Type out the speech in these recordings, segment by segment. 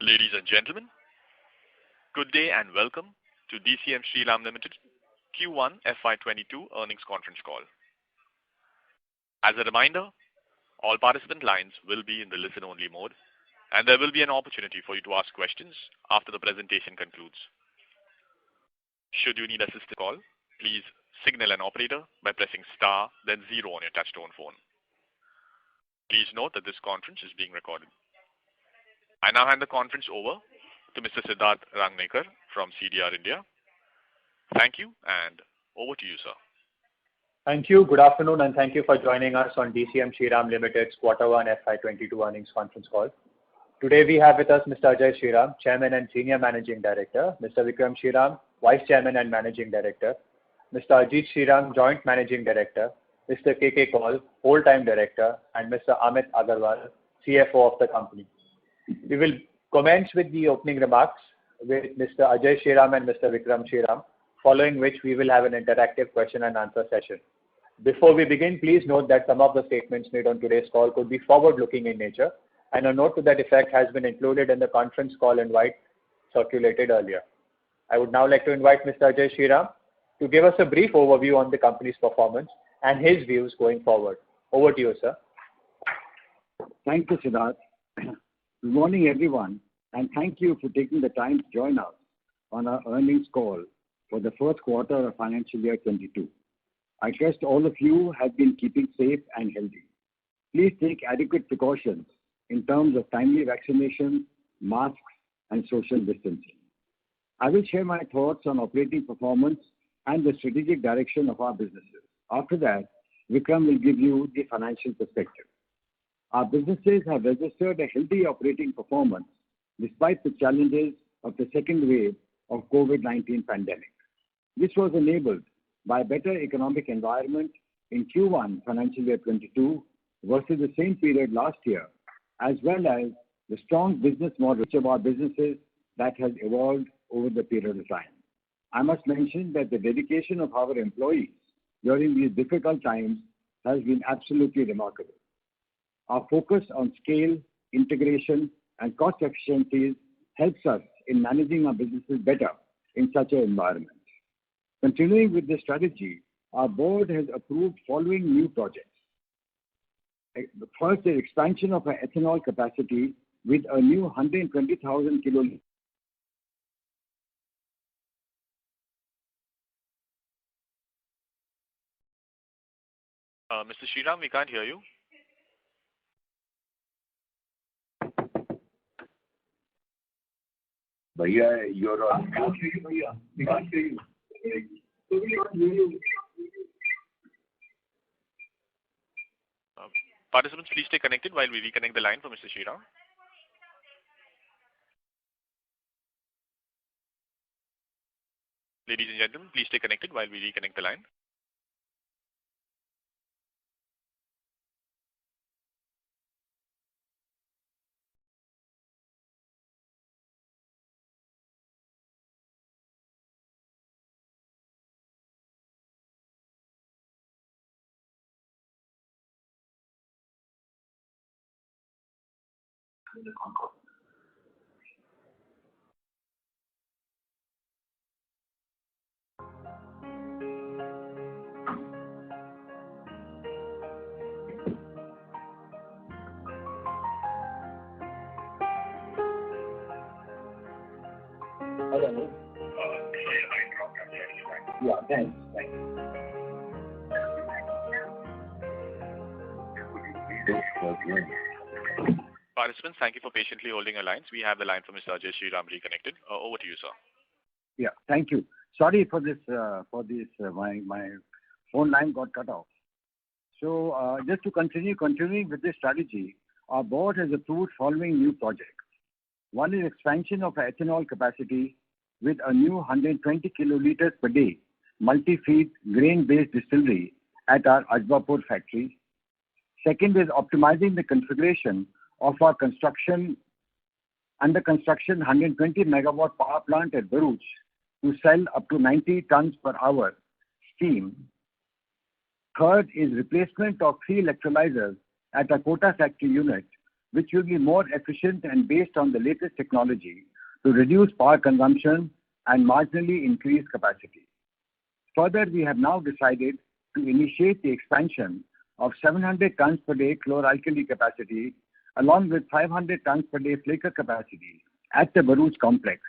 Ladies and gentlemen, good day and welcome to DCM Shriram Limited Q1 FY22 earnings conference call. As a reminder, all participant lines will be in the listen-only mode, and there will be an opportunity for you to ask questions after the presentation concludes. Should you need assistance call, please signal an operator by pressing star then 0 on your touchtone phone. Please note that this conference is being recorded. I now hand the conference over to Mr. Siddharth Rangnekar from CDR India. Thank you, and over to you, sir. Thank you. Good afternoon, and thank you for joining us on DCM Shriram Limited's Q1 FY22 earnings conference call. Today we have with us Mr. Ajay Shriram, Chairman and Senior Managing Director, Mr. Vikram Shriram, Vice Chairman and Managing Director, Mr. Ajit Shriram, Joint Managing Director, Mr. K.K. Kaul, Whole-Time Director, and Mr. Amit Agarwal, CFO of the company. We will commence with the opening remarks with Mr. Ajay Shriram and Mr. Vikram Shriram, following which we will have an interactive question and answer session. Before we begin, please note that some of the statements made on today's call could be forward-looking in nature, and a note to that effect has been included in the conference call invite circulated earlier. I would now like to invite Mr. Ajay Shriram to give us a brief overview on the company's performance and his views going forward. Over to you, sir. Thank you, Siddharth. Good morning, everyone, and thank you for taking the time to join us on our earnings call for the first quarter of financial year 22. I trust all of you have been keeping safe and healthy. Please take adequate precautions in terms of timely vaccination, masks, and social distancing. I will share my thoughts on operating performance and the strategic direction of our businesses. After that, Vikram will give you the financial perspective. Our businesses have registered a healthy operating performance despite the challenges of the second wave of COVID-19 pandemic. This was enabled by a better economic environment in Q1 financial year 22 versus the same period last year, as well as the strong business model of our businesses that has evolved over the period of time. I must mention that the dedication of our employees during these difficult times has been absolutely remarkable. Our focus on scale, integration, and cost efficiencies helps us in managing our businesses better in such an environment. Continuing with this strategy, our board has approved following new projects. First, the expansion of our ethanol capacity with a new 120,000 kiloliters. Mr. Shriram, we can't hear you. Bhaiya, you're on. I can't hear you, Bhaiya. We can't hear you. Participants, please stay connected while we reconnect the line for Mr. Shriram. Ladies and gentlemen, please stay connected while we reconnect the line. Hello. Yeah, thanks. Participants, thank you for patiently holding your lines. We have the line from Mr. Ajay Shriram reconnected. Over to you, sir. Yeah, thank you. Sorry for this. My phone line got cut off. So just to continuing with this strategy, our board has approved following new projects. One is expansion of ethanol capacity with a new 120 kiloliters per day multi-feed grain-based distillery at our Ajbapur factory. Second is optimizing the configuration of our under construction 120 megawatt power plant at Bharuch to sell up to 90 tons per hour steam. Third is replacement of 3 electrolyzers at a Kota factory unit which will be more efficient and based on the latest technology to reduce power consumption and marginally increase capacity. Further, we have now decided to initiate the expansion of 700 tons per day chlor-alkali capacity along with 500 tons per day flaker capacity at the Bharuch complex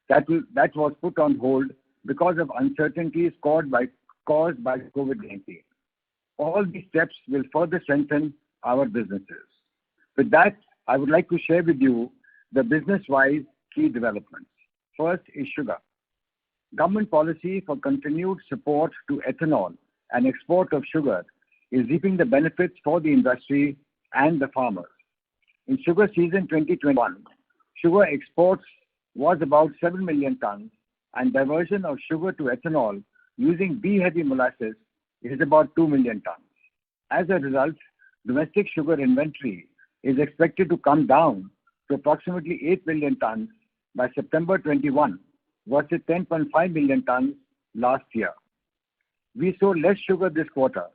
that was put on hold because of uncertainties caused by COVID-19. All these steps will further strengthen our businesses. With that, I would like to share with you the business-wise key developments. First is sugar. Government policy for continued support to ethanol and export of sugar is reaping the benefits for the industry and the farmers. In sugar season 2021, sugar exports was about 7 million tons and diversion of sugar to ethanol using B-heavy molasses is about 2 million tons. As a result, domestic sugar inventory is expected to come down to approximately 8 million tons by September 21 versus 10.5 million tons last year. We sold less sugar this quarter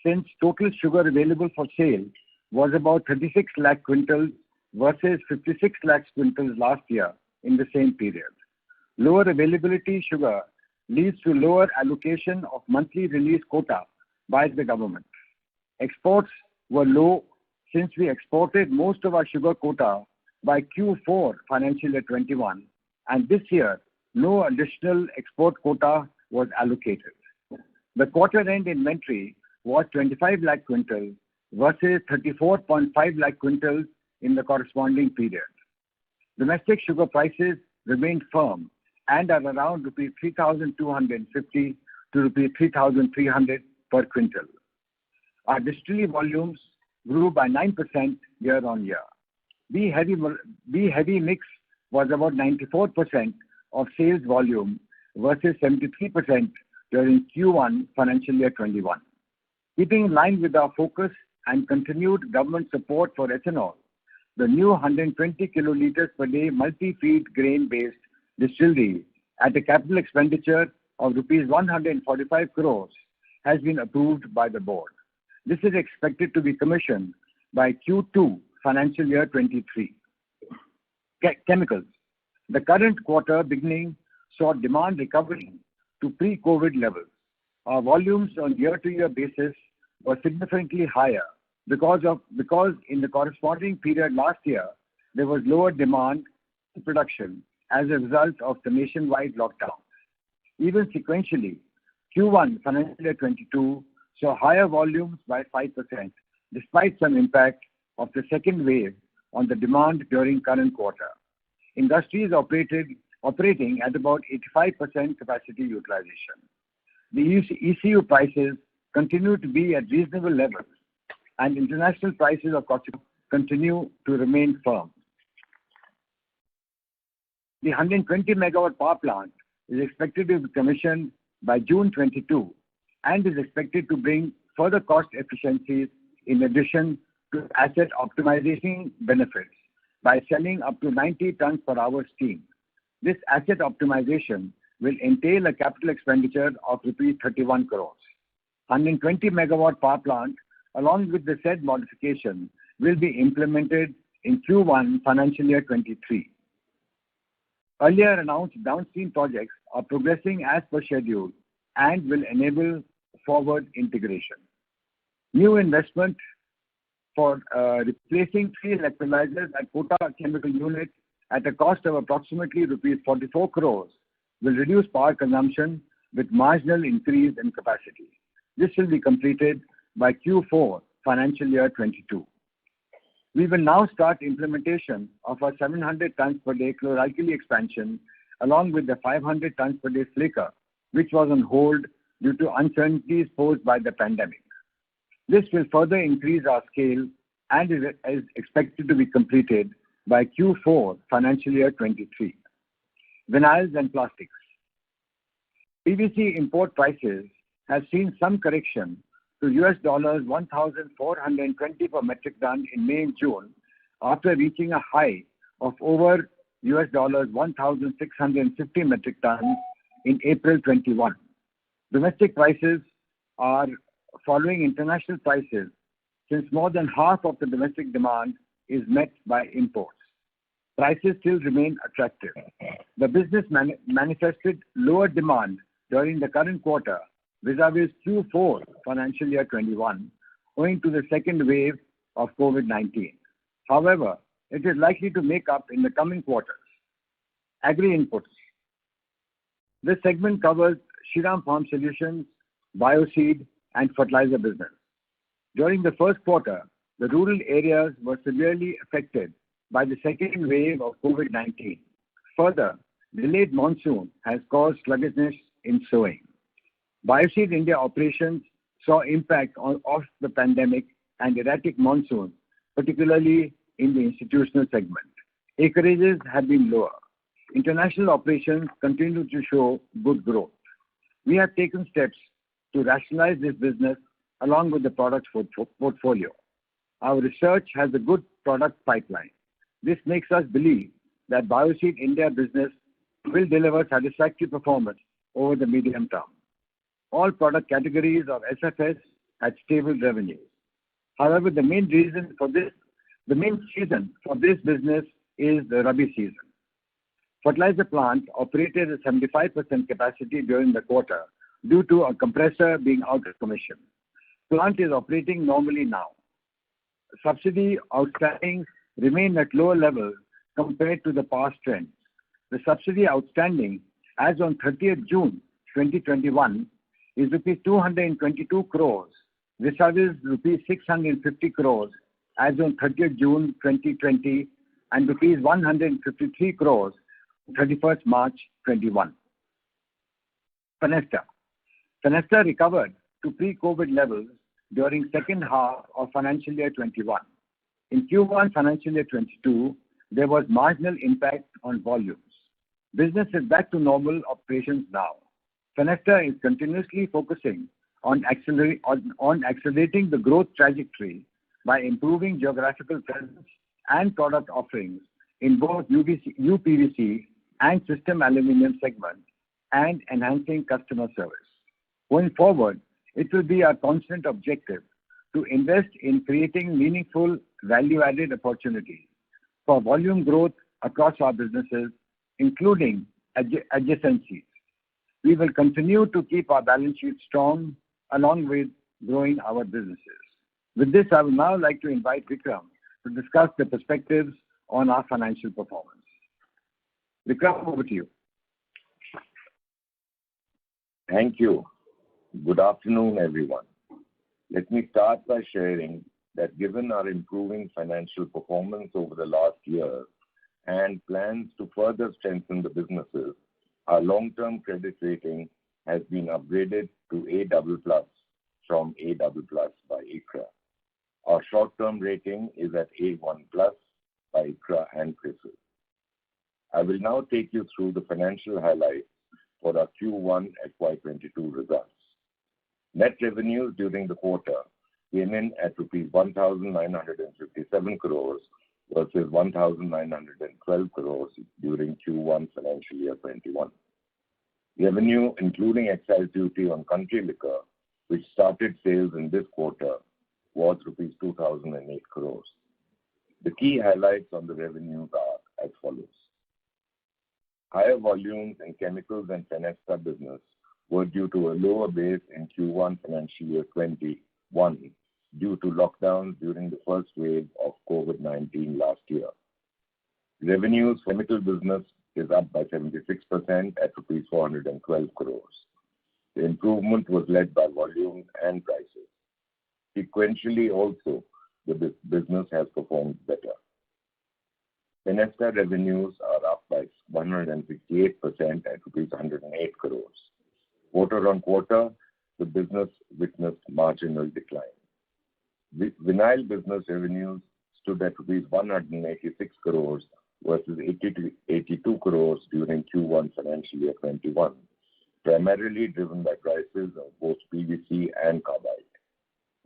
since total sugar available for sale was about 36 lakh quintals versus 56 lakh quintals last year in the same period. Lower availability sugar leads to lower allocation of monthly release quota by the government. Exports were low since we exported most of our sugar quota by Q4 financial year 21, and this year no additional export quota was allocated. The quarter end inventory was 25 lakh quintals versus 34.5 lakh quintals in the corresponding period. Domestic sugar prices remained firm and are around rupees 3,250 to rupees 3,300 per quintal. Our distillery volumes grew by 9% year on year. B-heavy mix was about 94% of sales volume versus 73% during Q1 financial year 21. Keeping in line with our focus and continued government support for ethanol, the new 120 kiloliters per day multi-feed grain-based distillery at a capital expenditure of rupees 145 crores has been approved by the board. This is expected to be commissioned by Q2 financial year 23. Chemicals. The current quarter beginning saw demand recovering to pre-COVID levels. Our volumes on year-to-year basis were significantly higher because in the corresponding period last year, there was lower demand in production as a result of the nationwide lockdown. Even sequentially, Q1 financial year 22 saw higher volumes by 5% despite some impact of the second wave on the demand during current quarter. Industry is operating at about 85% capacity utilization. The ECU prices continue to be at reasonable levels and international prices of cotton continue to remain firm. The 120 megawatt power plant is expected to be commissioned by June 22 and is expected to bring further cost efficiencies in addition to asset optimization benefits by selling up to 90 tons per hour steam. This asset optimization will entail a capital expenditure of rupees 31 crores. 120 megawatt power plant along with the said modification will be implemented in Q1 financial year 23. Earlier announced downstream projects are progressing as per schedule and will enable forward integration. New investment for replacing 3 electrolyzers at Kota Chemical Unit at a cost of approximately rupees 44 crores will reduce power consumption with marginal increase in capacity. This will be completed by Q4 financial year 22. We will now start implementation of our 700 tons per day chlor-alkali expansion along with the 500 tons per day flaker, which was on hold due to uncertainties posed by the pandemic. This will further increase our scale and is expected to be completed by Q4 financial year 23. Vinyls and plastics. PVC import prices have seen some correction to $1,420 per metric ton in May and June after reaching a high of over $1,650 metric tons in April 21. Domestic prices are following international prices since more than half of the domestic demand is met by imports. Prices still remain attractive. The business manifested lower demand during the current quarter vis-à-vis Q4 financial year 21 owing to the second wave of COVID-19. However, it is likely to make up in the coming quarters. Agri-inputs. This segment covers Shriram Farm Solutions, Bioseed, and fertilizer business. During the first quarter, the rural areas were severely affected by the second wave of COVID-19. Further, delayed monsoon has caused sluggishness in sowing. Bioseed India operations saw impact of the pandemic and erratic monsoon, particularly in the institutional segment. Acreages have been lower. International operations continue to show good growth. We have taken steps to rationalize this business along with the product portfolio. Our research has a good product pipeline. This makes us believe that Bioseed India business will deliver satisfactory performance over the medium term. All product categories of SFS had stable revenues. However, the main season for this business is the Rabi season. Fertilizer plant operated at 75% capacity during the quarter due to a compressor being out of commission. Plant is operating normally now. Subsidy outstanding remain at lower levels compared to the past trends. The subsidy outstanding as on 30th June 2021 is rupees 222 crores vis-à-vis rupees 650 crores as on 30th June 2020 and rupees 153 crores 31st March 21. Fenesta recovered to pre-COVID levels during second half of financial year 21. In Q1 financial year 22, there was marginal impact on volumes. Business is back to normal operations now. Fenesta is continuously focusing on accelerating the growth trajectory by improving geographical presence and product offerings in both UPVC and system aluminium segments and enhancing customer service. Going forward, it will be our constant objective to invest in creating meaningful value-added opportunities for volume growth across our businesses, including adjacencies. We will continue to keep our balance sheet strong along with growing our businesses. With this, I would now like to invite Vikram to discuss the perspectives on our financial performance. Vikram, over to you. Thank you. Good afternoon, everyone. Let me start by sharing that given our improving financial performance over the last year and plans to further strengthen the businesses, our long-term credit rating has been upgraded to A++ from A++ by ICRA. Our short-term rating is at A1+ by ICRA and CRISIL. I will now take you through the financial highlights for our Q1 FY22 results. Net revenues during the quarter came in at rupees 1,957 crores versus 1,912 crores during Q1 financial year 21. Revenue, including excise duty on country liquor, which started sales in this quarter, was rupees 2,008 crores. The key highlights on the revenues are as follows. Higher volumes in chemicals and Fenesta business were due to a lower base in Q1 financial year 21 due to lockdowns during the first wave of COVID-19 last year. Revenues for chemical business is up by 76% at rupees 412 crores. The improvement was led by volumes and prices. Sequentially also, the business has performed better. Fenesta revenues are up by 168% at rupees 108 crores. Quarter on quarter, the business witnessed marginal decline. Vinyl business revenues stood at rupees 186 crores versus 82 crores during Q1 financial year 21, primarily driven by prices of both PVC and carbide.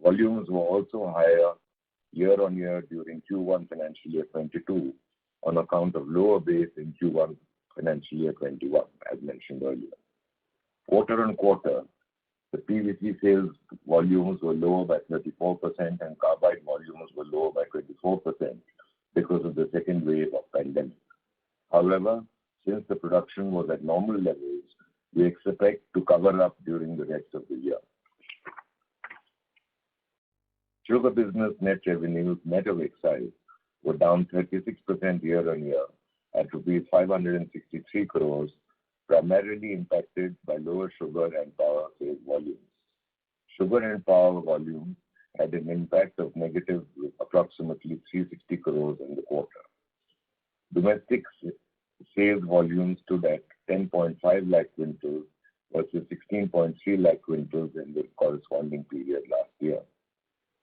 Volumes were also higher year on year during Q1 financial year 22 on account of lower base in Q1 financial year 21, as mentioned earlier. Quarter on quarter, the PVC sales volumes were lower by 34% and carbide volumes were lower by 24% because of the second wave of pandemic. However, since the production was at normal levels, we expect to cover up during the rest of the year. Sugar business net revenues net of excise were down 36% year-on-year at rupees 563 crores, primarily impacted by lower sugar and power sales volumes. Sugar and power volumes had an impact of negative approximately 360 crores in the quarter. Domestic sales volumes stood at 10.5 lakh quintals versus 16.3 lakh quintals in the corresponding period last year.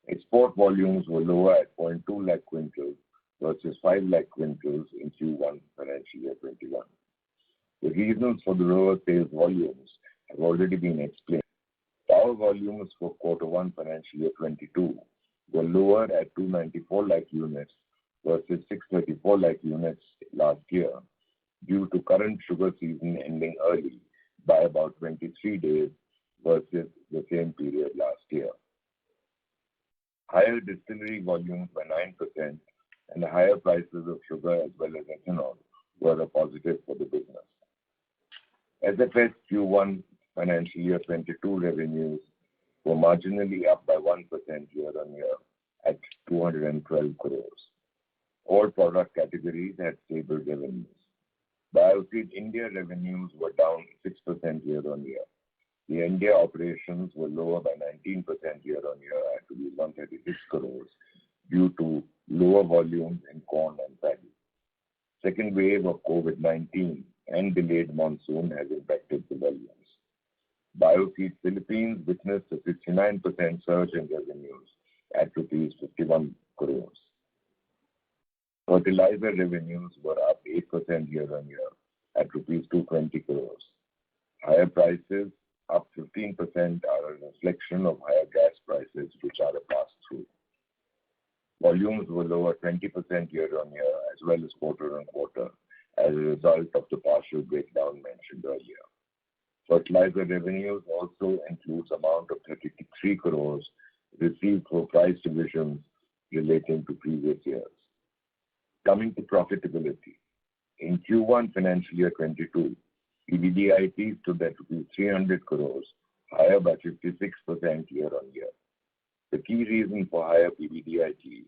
Export volumes were lower at 0.2 lakh quintals versus 5 lakh quintals in Q1 financial year 21. The reasons for the lower sales volumes have already been explained. Power volumes for Q1 financial year 22 were lower at 294 lakh units versus 634 lakh units last year due to current sugar season ending early by about 23 days versus the same period last year. Higher distillery volumes by 9% and the higher prices of sugar as well as ethanol were a positive for the business. SFS Q1 financial year 22 revenues were marginally up by 1% year-on-year at 212 crores. All product categories had stable revenues. Bioseed India revenues were down 6% year-on-year. The India operations were lower by 19% year-on-year at 136 crores due to lower volumes in corn and paddy. Second wave of COVID-19 and delayed monsoon has impacted the volumes. Bioseed Philippines witnessed a 69% surge in revenues at rupees 51 crores. Fertilizer revenues were up 8% year-on-year at rupees 220 crores. Higher prices, up 15%, are a reflection of higher gas prices, which are a pass-through. Volumes were lower 20% year-on-year as well as quarter-on-quarter as a result of the partial breakdown mentioned earlier. Fertilizer revenues also includes amount of 33 crores received for price revisions relating to previous years. Coming to profitability. In Q1 financial year 22, PBDIT stood at 300 crores, higher by 56% year-on-year. The key reason for higher PBDIT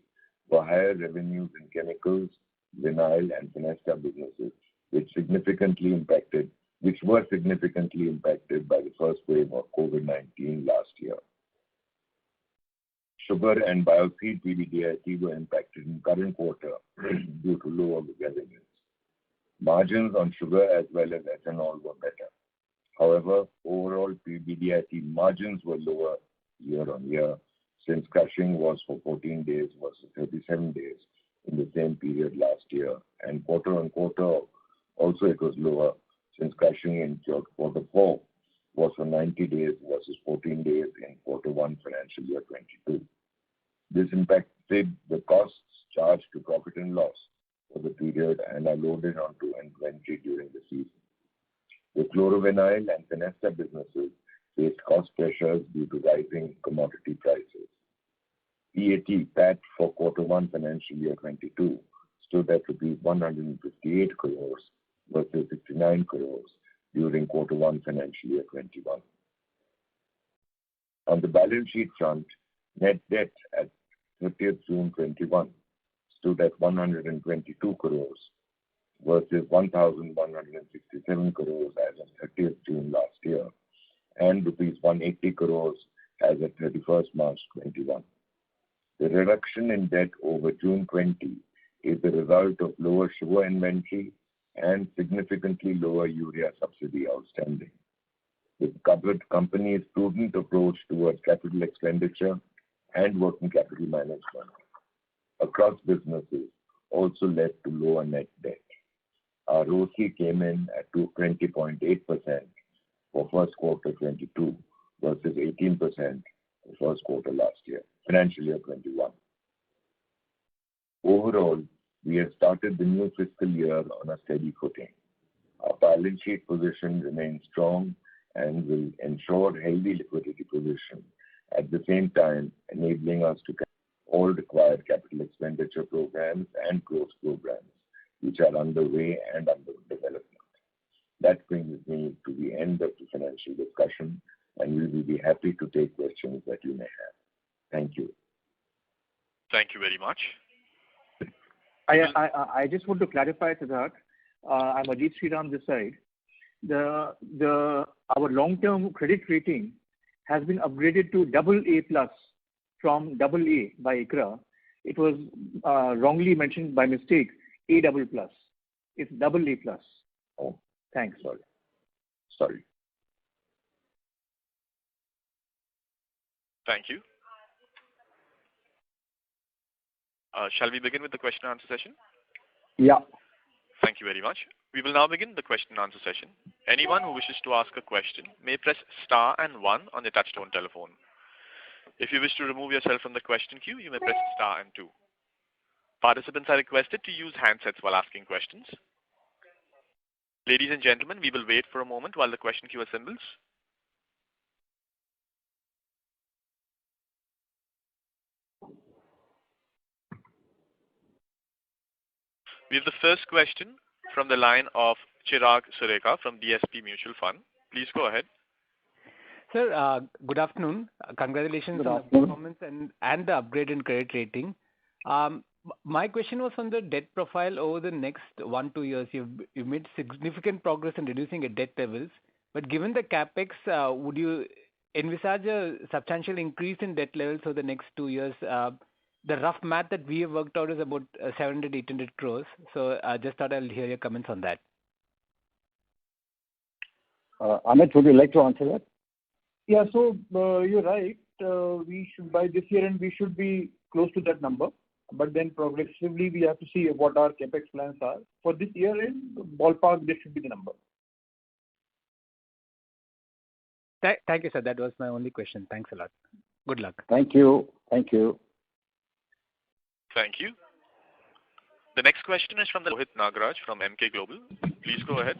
were higher revenues in chemicals, vinyl and Fenesta businesses, which were significantly impacted by the first wave of COVID-19 last year. Sugar and Bioseed PBDIT were impacted in current quarter due to lower revenues. Margins on sugar as well as ethanol were better. However, overall PBDIT margins were lower year-on-year since crushing was for 14 days versus 37 days in the same period last year, and quarter-on-quarter also it was lower since crushing in quarter 4 was for 90 days versus 14 days in quarter 1 financial year 22. This impacted the costs charged to profit and loss for the period and are loaded onto inventory during the season. The chlorovinyl and Fenesta businesses faced cost pressures due to rising commodity prices. PAT for quarter 1 financial year 22 stood at rupees 158 crores versus 69 crores during quarter 1 financial year 21. On the balance sheet front, net debt at 30th June 21 stood at 122 crores versus 1,167 crores as of 30th June last year and rupees 180 crores as of 31st March 21. The reduction in debt over June 20 is the result of lower sugar inventory and significantly lower urea subsidy outstanding. The company's prudent approach towards capital expenditure and working capital management across businesses also led to lower net debt. Our ROCE came in at 20.8% for first quarter 22 versus 18% for first quarter last year, financial year 21. Overall, we have started the new fiscal year on a steady footing. Our balance sheet position remains strong and will ensure healthy liquidity position, at the same time enabling us to all required capital expenditure programs and growth programs which are underway and under development. That brings me to the end of the financial discussion, and we will be happy to take questions that you may have. Thank you. Thank you very much. I just want to clarify, Siddharth. I'm Ajit Sriram this side. Our long-term credit rating has been upgraded to AA+ from AA by ICRA. It was wrongly mentioned by mistake, A++. It's AA+. Oh, thanks. Sorry. Thank you. Shall we begin with the question and answer session? Yeah. Thank you very much. We will now begin the question and answer session. Anyone who wishes to ask a question may press star and 1 on the touchtone telephone. If you wish to remove yourself from the question queue, you may press star and 2. Participants are requested to use handsets while asking questions. Ladies and gentlemen, we will wait for a moment while the question queue assembles. We have the first question from the line of Chirag Sureka from DSP Mutual Fund. Please go ahead. Sir, good afternoon. Congratulations Good on the afternoon. performance and the upgrade in credit rating. My question was on the debt profile over the next 1-2 years. You've made significant progress in reducing your debt levels, but given the capex, would you envisage a substantial increase in debt levels over the next 2 years? The rough math that we have worked out is about 700-800 crores. So I just thought I'll hear your comments on that. Amit, would you like to answer that? Yeah, so you're right. We should, by this year end, we should be close to that number. But then progressively, we have to see what our capex plans are. For this year end, ballpark, this should be the number. Thank you, sir. That was my only question. Thanks a lot. Good luck. Thank you. Thank you. Thank you. The next question is from the Rohit Nagraj from Emkay Global. Please go ahead.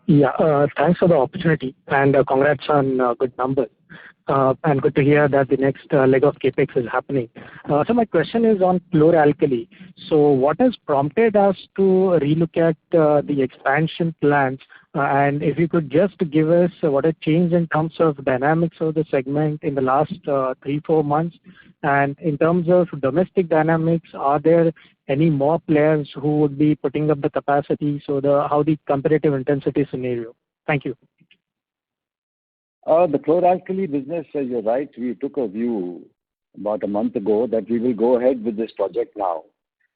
Yeah, thanks for the opportunity and congrats on good numbers. And good to hear that the next leg of capex is happening. So my question is on chlor-alkali. So what has prompted us to relook at the expansion plans? And if you could just give us what has changed in terms of dynamics of the segment in the last 3-4 months, and in terms of domestic dynamics, are there any more players who would be putting up the capacity? So how the competitive intensity scenario? Thank you. The chlor-alkali business, you're right, we took a view about a month ago that we will go ahead with this project now.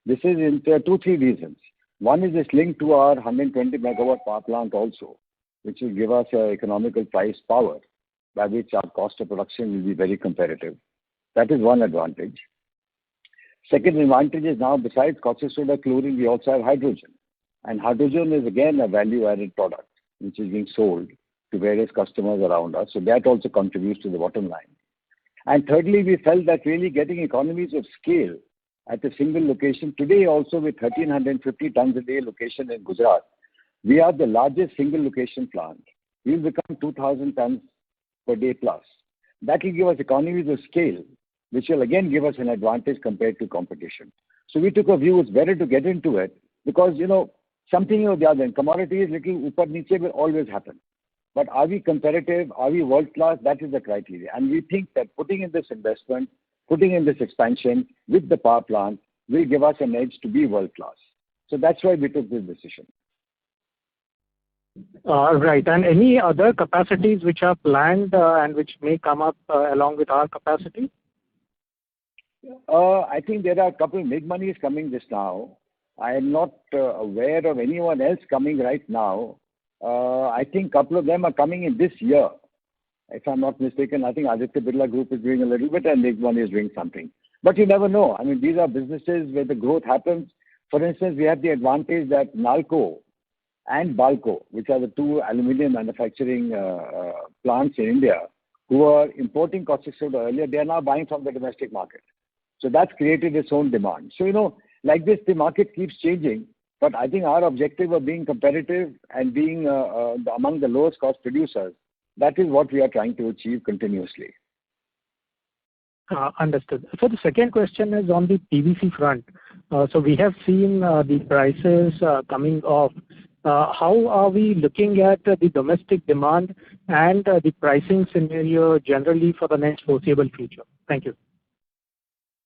This is in 2-3 reasons. One is it's linked to our 120 megawatt power plant also, which will give us economical price power, by which our cost of production will be very competitive. That is one advantage. Second advantage is now, besides caustic soda, chlorine, we also have hydrogen. And hydrogen is again a value-added product, which is being sold to various customers around us. So that also contributes to the bottom line. And thirdly, we felt that really getting economies of scale at a single location, today also with 1,350 tons a day location in Gujarat, we are the largest single location plant. We will become 2,000 tons per day plus. That will give us economies of scale, which will again give us an advantage compared to competition. So we took a view it's better to get into it because, something or the other, and commodities, little upar niche will always happen. But are we competitive? Are we world class? That is the criteria. And we think that putting in this investment, putting in this expansion with the power plant will give us an edge to be world class. So that's why we took this decision. Right. And any other capacities which are planned and which may come up along with our capacity? I think there are a couple of big monies coming just now. I am not aware of anyone else coming right now. I think a couple of them are coming in this year. If I'm not mistaken, I think Aditya Birla Group is doing a little bit and Big One is doing something. But you never know. I mean, these are businesses where the growth happens. For instance, we have the advantage that Nalco and Balco, which are the two aluminium manufacturing plants in India, who are importing caustic soda earlier, they are now buying from the domestic market. So that's created its own demand. So, like this, the market keeps changing. But I think our objective of being competitive and being among the lowest cost producers, that is what we are trying to achieve continuously. Understood. So the second question is on the PVC front. So we have seen the prices coming off. How are we looking at the domestic demand and the pricing scenario generally for the next foreseeable future? Thank you.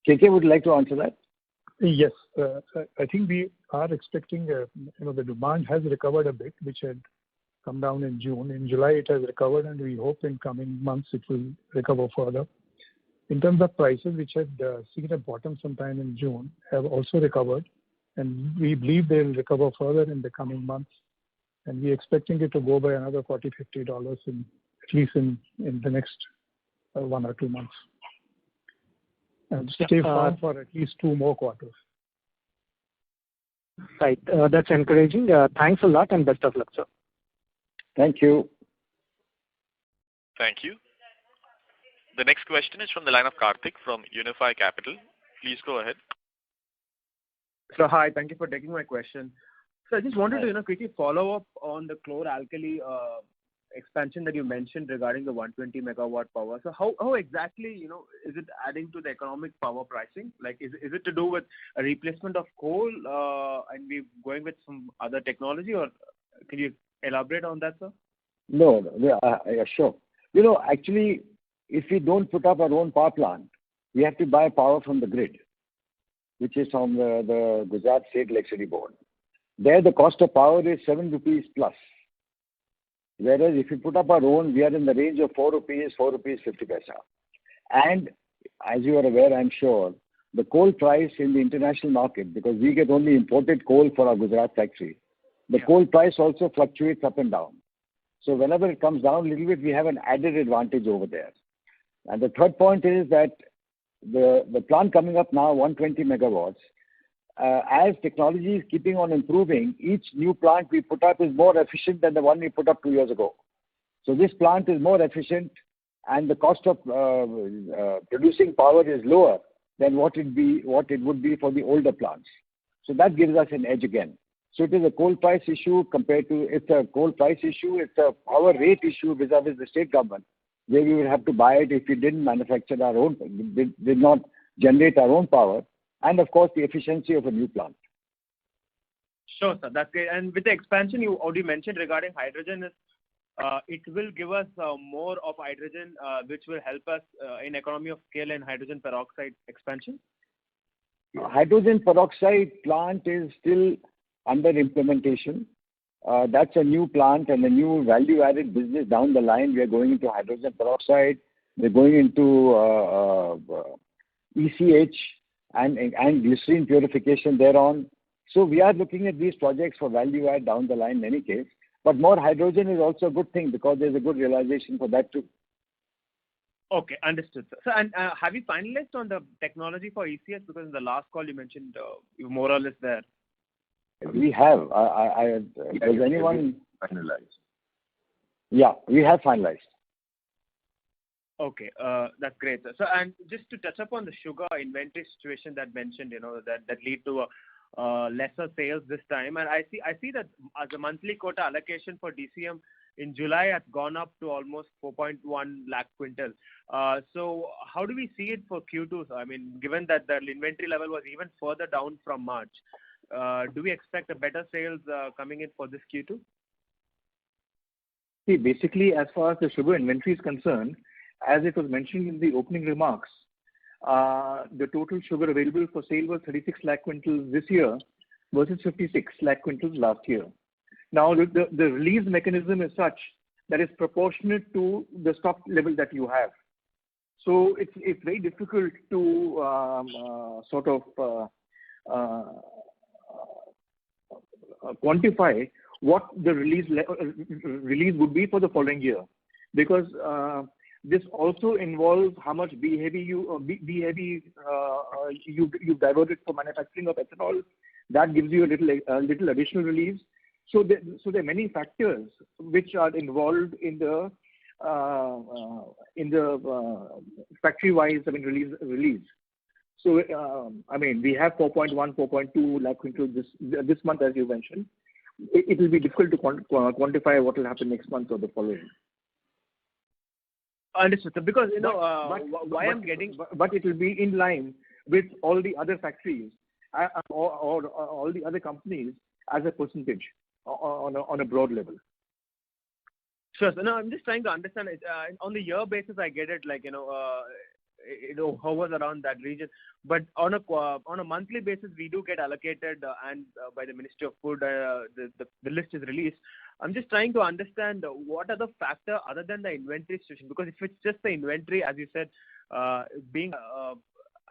KK would like to answer that. Yes. I think we are expecting, the demand has recovered a bit, which had come down in June. In July, it has recovered, and we hope in coming months it will recover further. In terms of prices, which had seen a bottom sometime in June, have also recovered, and we believe they will recover further in the coming months. And we're expecting it to go by another $40-50 at least in the next 1 or 2 months. And stay firm for at least 2 more quarters. Right. That's encouraging. Thanks a lot and best of luck, sir. Thank you. Thank you. The next question is from the line of Karthik from Unifi Capital. Please go ahead. So hi, thank you for taking my question. So I just wanted to quickly follow up on the chlor-alkali expansion that you mentioned regarding the 120 megawatt power. So how exactly is it adding to the economic power pricing? Like is it to do with a replacement of coal and we going with some other technology, or can you elaborate on that, sir? No, yeah, sure. Actually, if we don't put up our own power plant, we have to buy power from the grid, which is from the Gujarat State Electricity Board. There, the cost of power is 7 rupees plus. Whereas if we put up our own, we are in the range of 4 rupees, 4 rupees 50 paisa. And as you are aware, I'm sure, the coal price in the international market, because we get only imported coal for our Gujarat factory, the coal price also fluctuates up and down. So whenever it comes down a little bit, we have an added advantage over there. And the third point is that the plant coming up now, 120 megawatts, as technology is keeping on improving, each new plant we put up is more efficient than the one we put up 2 years ago. So this plant is more efficient, and the cost of producing power is lower than what it would be for the older plants. So that gives us an edge again. So it is a coal price issue it's a coal price issue, it's a power rate issue vis-a-vis the state government, where we would have to buy it if we didn't manufacture our own, did not generate our own power, and of course the efficiency of a new plant. Sure, sir, that's great. And with the expansion you already mentioned regarding hydrogen, it will give us more of hydrogen, which will help us in economy of scale and hydrogen peroxide expansion? Hydrogen peroxide plant is still under implementation. That's a new plant and a new value-added business down the line. We are going into hydrogen peroxide. We're going into ECH and glycerin purification thereon. So we are looking at these projects for value-add down the line in any case. But more hydrogen is also a good thing because there's a good realization for that too. Okay, understood, sir. So, and have you finalized on the technology for ECH? Because in the last call you mentioned you're more or less there. We have. Does anyone finalize? Yeah, we have finalized. Okay, that's great, sir. So, and just to touch upon the sugar inventory situation that mentioned, that lead to lesser sales this time, and I see that as a monthly quota allocation for DCM in July has gone up to almost 4.1 lakh quintal. So, how do we see it for Q2? So, I mean, given that the inventory level was even further down from March, do we expect a better sales coming in for this Q2? See, basically, as far as the sugar inventory is concerned, as it was mentioned in the opening remarks, the total sugar available for sale was 36 lakh quintals this year versus 56 lakh quintals last year. Now, the release mechanism is such that is proportionate to the stock level that you have. So it's very difficult to sort of quantify what the release would be for the following year, because this also involves how much B-heavy you've diverted for manufacturing of ethanol. That gives you a little additional release. So there are many factors which are involved in the factory-wise release. So we have 4.2 lakh quintals this month, as you mentioned. It will be difficult to quantify what will happen next month or the following. Understood. So because but it will be in line with all the other factories or all the other companies as a percentage on a broad level. Sure. So no, I'm just trying to understand it. On the year basis, I get it. Like it hovers around that region. But on a monthly basis, we do get allocated and by the Ministry of Food, the list is released. I'm just trying to understand what are the factor other than the inventory situation. Because if it's just the inventory, as you said, being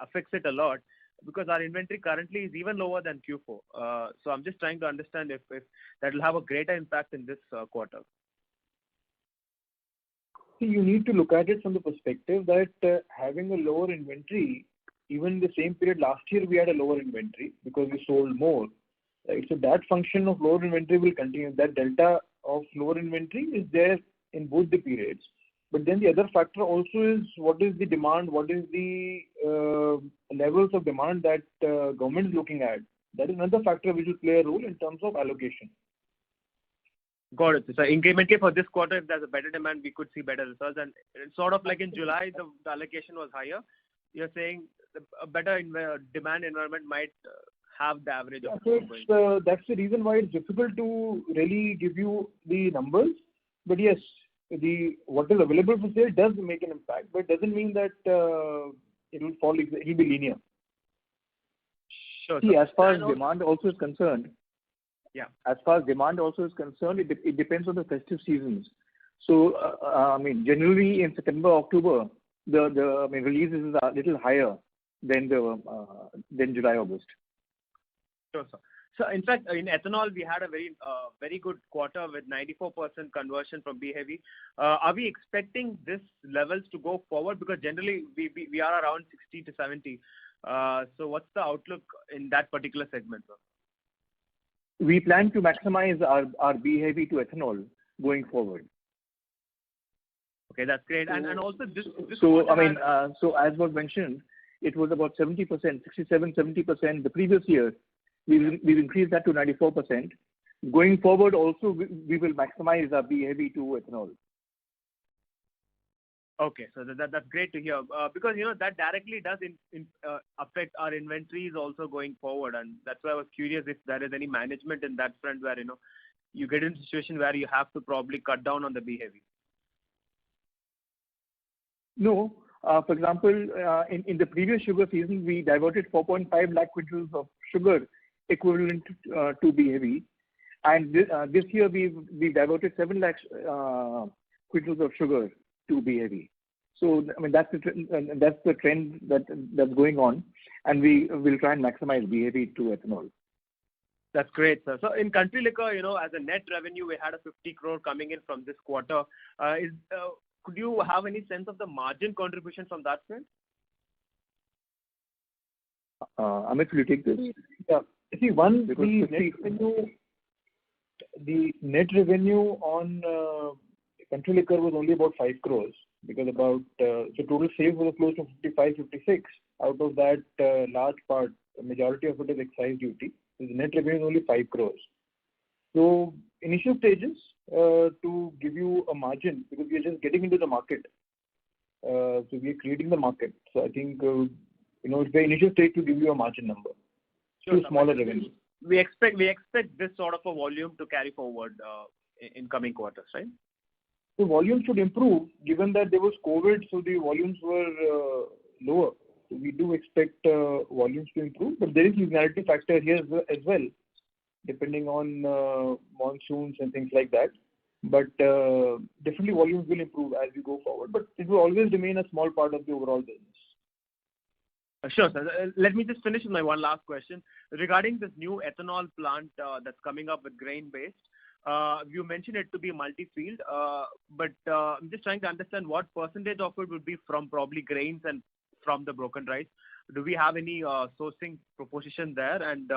affects it a lot. Because our inventory currently is even lower than Q4. So I'm just trying to understand if that will have a greater impact in this quarter. You need to look at it from the perspective that having a lower inventory, even the same period last year we had a lower inventory because we sold more. Right? So that function of lower inventory will continue. That delta of lower inventory is there in both the periods. But then the other factor also is what is the demand, what is the levels of demand that government is looking at. That is another factor which will play a role in terms of allocation. Got it. So incrementally for this quarter, if there's a better demand, we could see better results. And it's sort of like in July, the allocation was higher. You're saying a better demand environment might have the average of. So that's the reason why it's difficult to really give you the numbers. But yes, what is available for sale does make an impact, but it doesn't mean that it will fall. It will be linear. Sure. See, as far as demand also is concerned. Yeah. As far as demand also is concerned, it depends on the festive seasons. So, generally in September, October, the releases are a little higher than July, August. Sure, sir. So, in fact, in ethanol, we had a very good quarter with 94% conversion from B heavy. Are we expecting this levels to go forward? Because generally we are around 60 to 70. So, what's the outlook in that particular segment, sir? We plan to maximize our B heavy to ethanol going forward. Okay, that's great. And also this. So as was mentioned, it was about 70%, 67-70% the previous year. We've increased that to 94%. Going forward, also we will maximize our B heavy to ethanol. Okay, so that's great to hear because that directly does affect our inventories also going forward, and that's why I was curious if there is any management in that front where you get in a situation where you have to probably cut down on the B heavy. No, for example, in the previous sugar season we diverted 4.5 lakh quintals of sugar equivalent to B heavy, and this year we've diverted 7 lakh quintals of sugar to B heavy. So that's the trend that's going on, and we will try and maximize B heavy to ethanol. That's great, sir. So in country liquor, as a net revenue, we had a 50 crore coming in from this quarter. Could you have any sense of the margin contribution from that front? Amit, will you take this? Yeah. See, the net revenue on country liquor was only about 5 crores because so total sales was close to 55, 56. Out of that, large part, the majority of it is excise duty. So the net revenue is only 5 crores. So initial stages to give you a margin because we are just getting into the market. So we are creating the market. So I think it's the initial stage to give you a margin number. Sure, smaller revenue. We expect this sort of a volume to carry forward in coming quarters, right? The volume should improve given that there was COVID, so the volumes were lower. So we do expect volumes to improve, but there is seasonality factor here as well, depending on monsoons and things like that. But definitely volumes will improve as we go forward, but it will always remain a small part of the overall business. Sure, sir. Let me just finish with my one last question. Regarding this new ethanol plant that's coming up with grain-based, you mentioned it to be multi-field, but I'm just trying to understand what percentage of it would be from probably grains and from the broken rice. Do we have any sourcing proposition there, and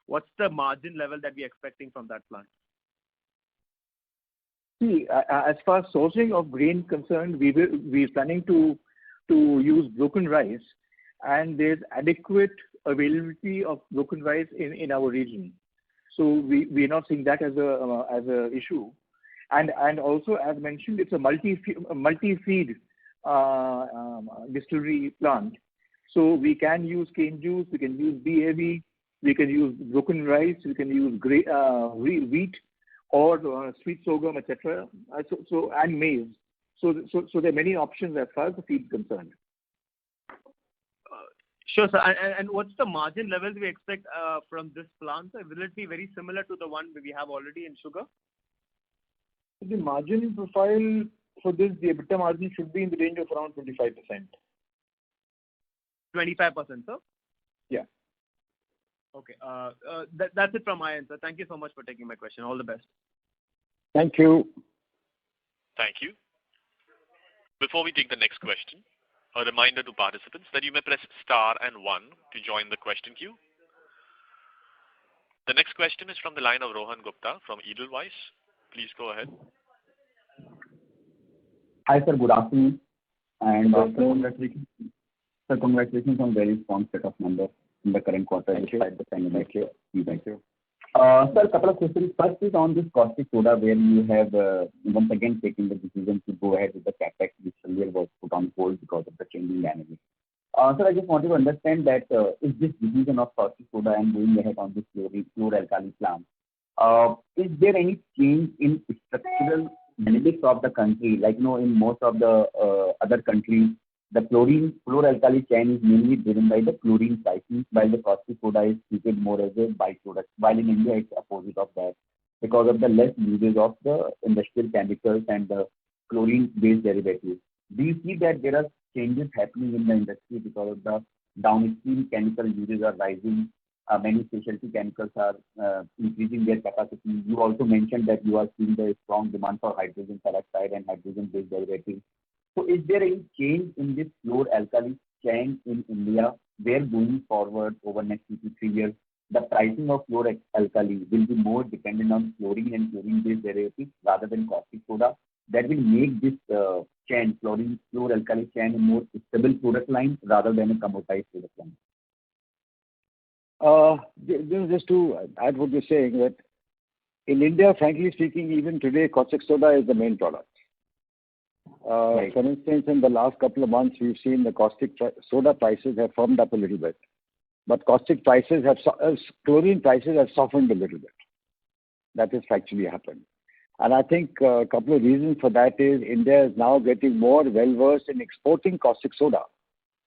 what's the margin level that we're expecting from that plant? See, as far as sourcing of grain concerned, we're planning to use broken rice, and there's adequate availability of broken rice in our region. So we're not seeing that as a issue. And also, as mentioned, it's a multi-feed distillery plant. So we can use cane juice, we can use BAV, we can use broken rice, we can use wheat or sweet sorghum, etc. And maize. So there are many options as far as the feed is concerned. Sure, sir. And what's the margin levels we expect from this plant? Will it be very similar to the one we have already in sugar? The margin profile for this, the EBITDA margin should be in the range of around 25%. 25%, sir? Yeah. Okay. That's it from my end, sir. Thank you so much for taking my question. All the best. Thank you. Thank you. Before we take the next question, a reminder to participants that you may press star and 1 to join the question queue. The next question is from the line of Rohan Gupta from Edelweiss. Please go ahead. Hi, sir. Good afternoon. And congratulations on very strong set of numbers in the current quarter despite the pandemic. Thank you. Sir, a couple of questions. First is on this caustic soda, where you have once again taken the decision to go ahead with the capex, which earlier was put on hold because of the changing dynamics. Sir, I just wanted to understand that is this decision of caustic soda and going ahead on this chlor-alkali plant, is there any change in structural dynamics of the country? Like, in most of the other countries, the chlor-alkali chain is mainly driven by the chlorine pricing, while the caustic soda is treated more as a byproduct. While in India, it's opposite of that because of the less usage of the industrial chemicals and the chlorine-based derivatives. Do you see that there are changes happening in the industry because of the downstream chemical uses are rising? Many specialty chemicals are increasing their capacity. You also mentioned that you are seeing the strong demand for hydrogen peroxide and hydrogen-based derivatives. So is there any change in this chlor-alkali chain in India where going forward over next 2 to 3 years, the pricing of chlor-alkali will be more dependent on chlorine and chlorine-based derivatives rather than caustic soda? That will make this chain, chlor-alkali chain, a more stable product line rather than a commoditized product line. Just to add what you're saying, that in India, frankly speaking, even today, caustic soda is the main product. Right. For instance, in the last couple of months, we've seen the caustic soda prices have firmed up a little bit, but chlorine prices have softened a little bit. That has actually happened. And I think a couple of reasons for that is India is now getting more well-versed in exporting caustic soda,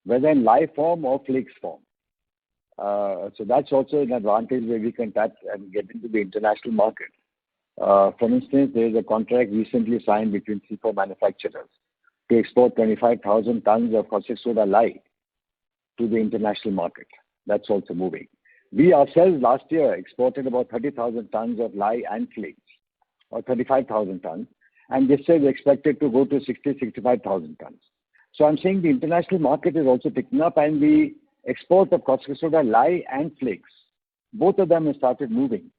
whether in lye form or flakes form. So that's also an advantage where we can tap and get into the international market. For instance, there is a contract recently signed between 3-4 manufacturers to export 25,000 tons of caustic soda lye to the international market. That's also moving. We ourselves last year exported about 30,000 tons of lye and flakes, or 35,000 tons, and this year we expected to go to 65,000 tons. So I'm saying the international market is also picking up, and the export of caustic soda lye and flakes, both of them have started moving,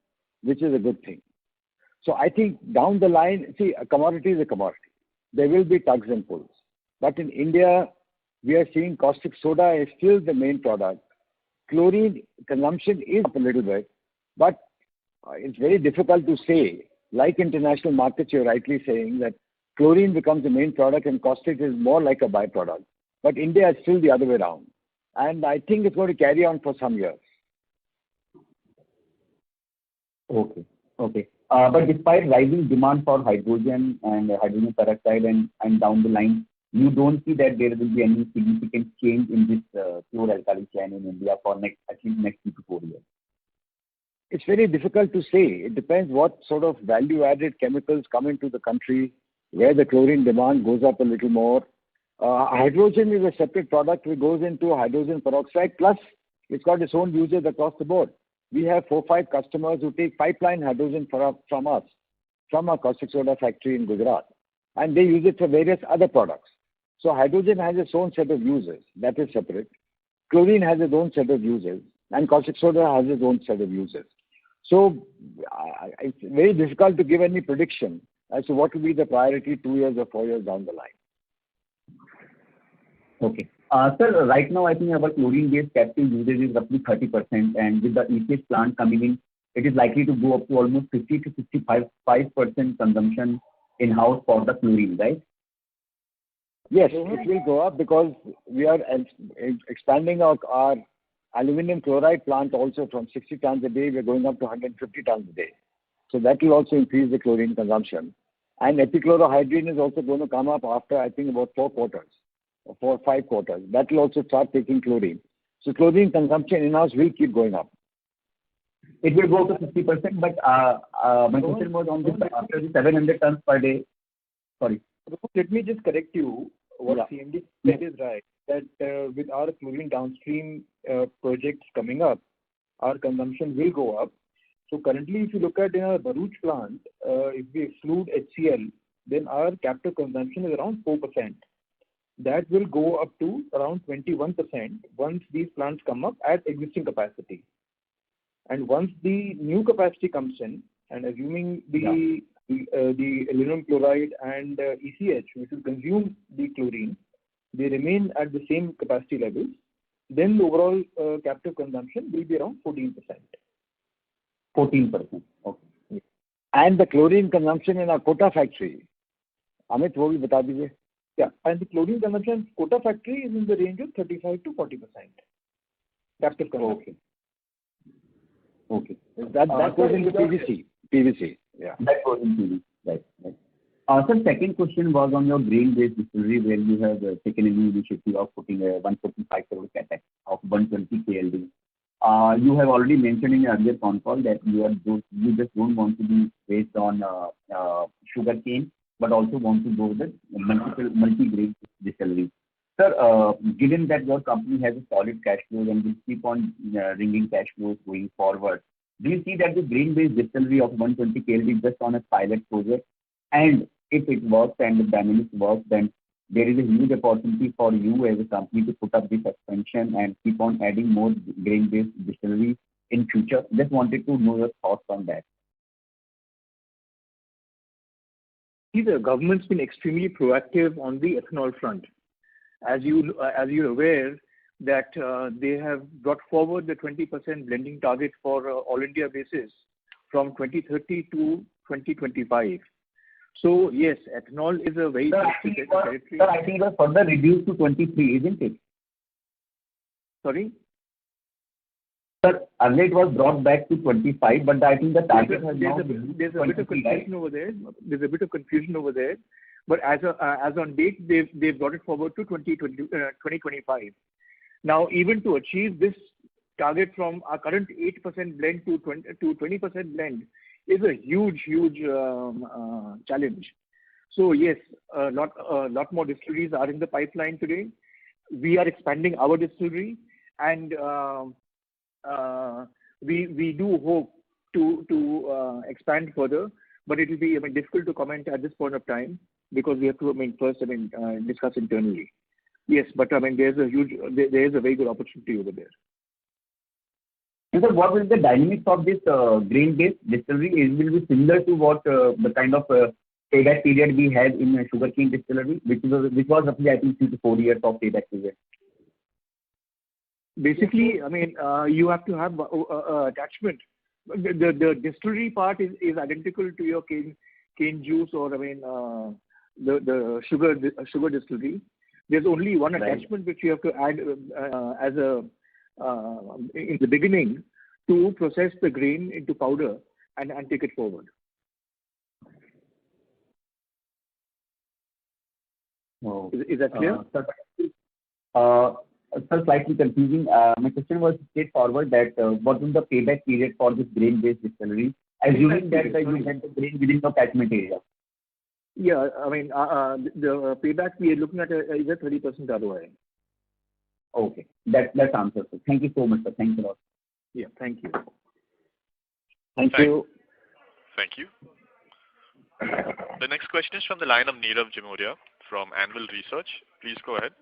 which is a good thing. So I think down the line, see, a commodity is a commodity. There will be tugs and pulls. But in India, we are seeing caustic soda is still the main product. Chlorine consumption is up a little bit, but it's very difficult to say. Like international markets, you're rightly saying that chlorine becomes the main product and caustic is more like a byproduct. But India is still the other way around. And I think it's going to carry on for some years. Okay. But despite rising demand for hydrogen and hydrogen peroxide and down the line, you don't see that there will be any significant change in this chlor-alkali chain in India for at least next 2 to 4 years? It's very difficult to say. It depends what sort of value-added chemicals come into the country, where the chlorine demand goes up a little more. Hydrogen is a separate product which goes into hydrogen peroxide, plus it's got its own users across the board. We have 4-5 customers who take pipeline hydrogen from us, from our caustic soda factory in Gujarat, and they use it for various other products. So hydrogen has its own set of users. That is separate. Chlorine has its own set of users, and caustic soda has its own set of users. So it's very difficult to give any prediction as to what will be the priority 2 years or 4 years down the line. Okay. Sir, right now I think our chlorine-based captive usage is roughly 30%, and with the ECH plant coming in, it is likely to go up to almost 50 to 65% consumption in-house for the chlorine, right? Yes, it will go up because we are expanding our aluminum chloride plant also from 60 tons a day, we're going up to 150 tons a day. So that will also increase the chlorine consumption. And epichlorohydrin is also going to come up after, I think, about 4 quarters, or 4 or 5 quarters. That will also start taking chlorine. So chlorine consumption in-house will keep going up. It will go to 50%, but my question was on this, after the 700 tons per day. Sorry. Let me just correct you. What CMD said is right, that with our chlorine downstream projects coming up, our consumption will go up. So currently, if you look at in our Bharuch plant, if we exclude HCl, then our captive consumption is around 4%. That will go up to around 21% once these plants come up at existing capacity. And once the new capacity comes in, and assuming the aluminum chloride and ECH, which will consume the chlorine, they remain at the same capacity levels, then the overall captive consumption will be around 14%. 14%. Okay. And the chlorine consumption in our Kota factory, Amit, वो भी बता दीजिए. Yeah, and the chlorine consumption Kota factory is in the range of 35 to 40% captive consumption. Okay. That goes into PVC. Yeah. That goes into PVC. Right. Sir, second question was on your grain-based distillery, where you have taken a new initiative of putting a 145 crore capex of 120 KLD. You have already mentioned in your earlier con call that you just don't want to be based on sugar cane, but also want to go with multi-grain distillery. Sir, given that your company has a solid cash flow and will keep on bringing cash flows going forward, do you see that the grain-based distillery of 120 KLD is just on a pilot project? And if it works and the dynamics works, then there is a huge opportunity for you as a company to put up this expansion and keep on adding more grain-based distilleries in future. Just wanted to know your thoughts on that. See, the government's been extremely proactive on the ethanol front. As you're aware, that they have brought forward the 20% blending target for all India basis from 2030 to 2025. So yes, ethanol is a very specific territory. Sir, I think it was further reduced to 23, isn't it? Sorry? Sir, earlier it was brought back to 25, but I think the target has now there's a bit of confusion over there. There's a bit of confusion over there. But as on date, they've brought it forward to 2025. Now, even to achieve this target from our current 8% blend to 20% blend is a huge challenge. So yes, a lot more distilleries are in the pipeline today. We are expanding our distillery, and we do hope to expand further. But it will be difficult to comment at this point of time because we have to first discuss internally. Yes, but there is a very good opportunity over there. And sir, what will the dynamics of this grain-based distillery? It will be similar to what the kind of payback period we had in a sugarcane distillery, which was roughly, I think, 3 to 4 years of payback period. Basically, you have to have attachment. The distillery part is identical to your cane juice or the sugar distillery. There's only one attachment which you have to add in the beginning to process the grain into powder and take it forward. Oh. Is that clear? Sir, slightly confusing. My question was straightforward that what is the payback period for this grain-based distillery, assuming that you get the grain within the catchment area? Yeah, the payback we are looking at is a 30% ROI. Okay, that answers it. Thank you so much, sir. Thanks a lot. Yeah, thank you. Thank you. Thank you. The next question is from the line of Nirav Jimudia from Anvil Research. Please go ahead.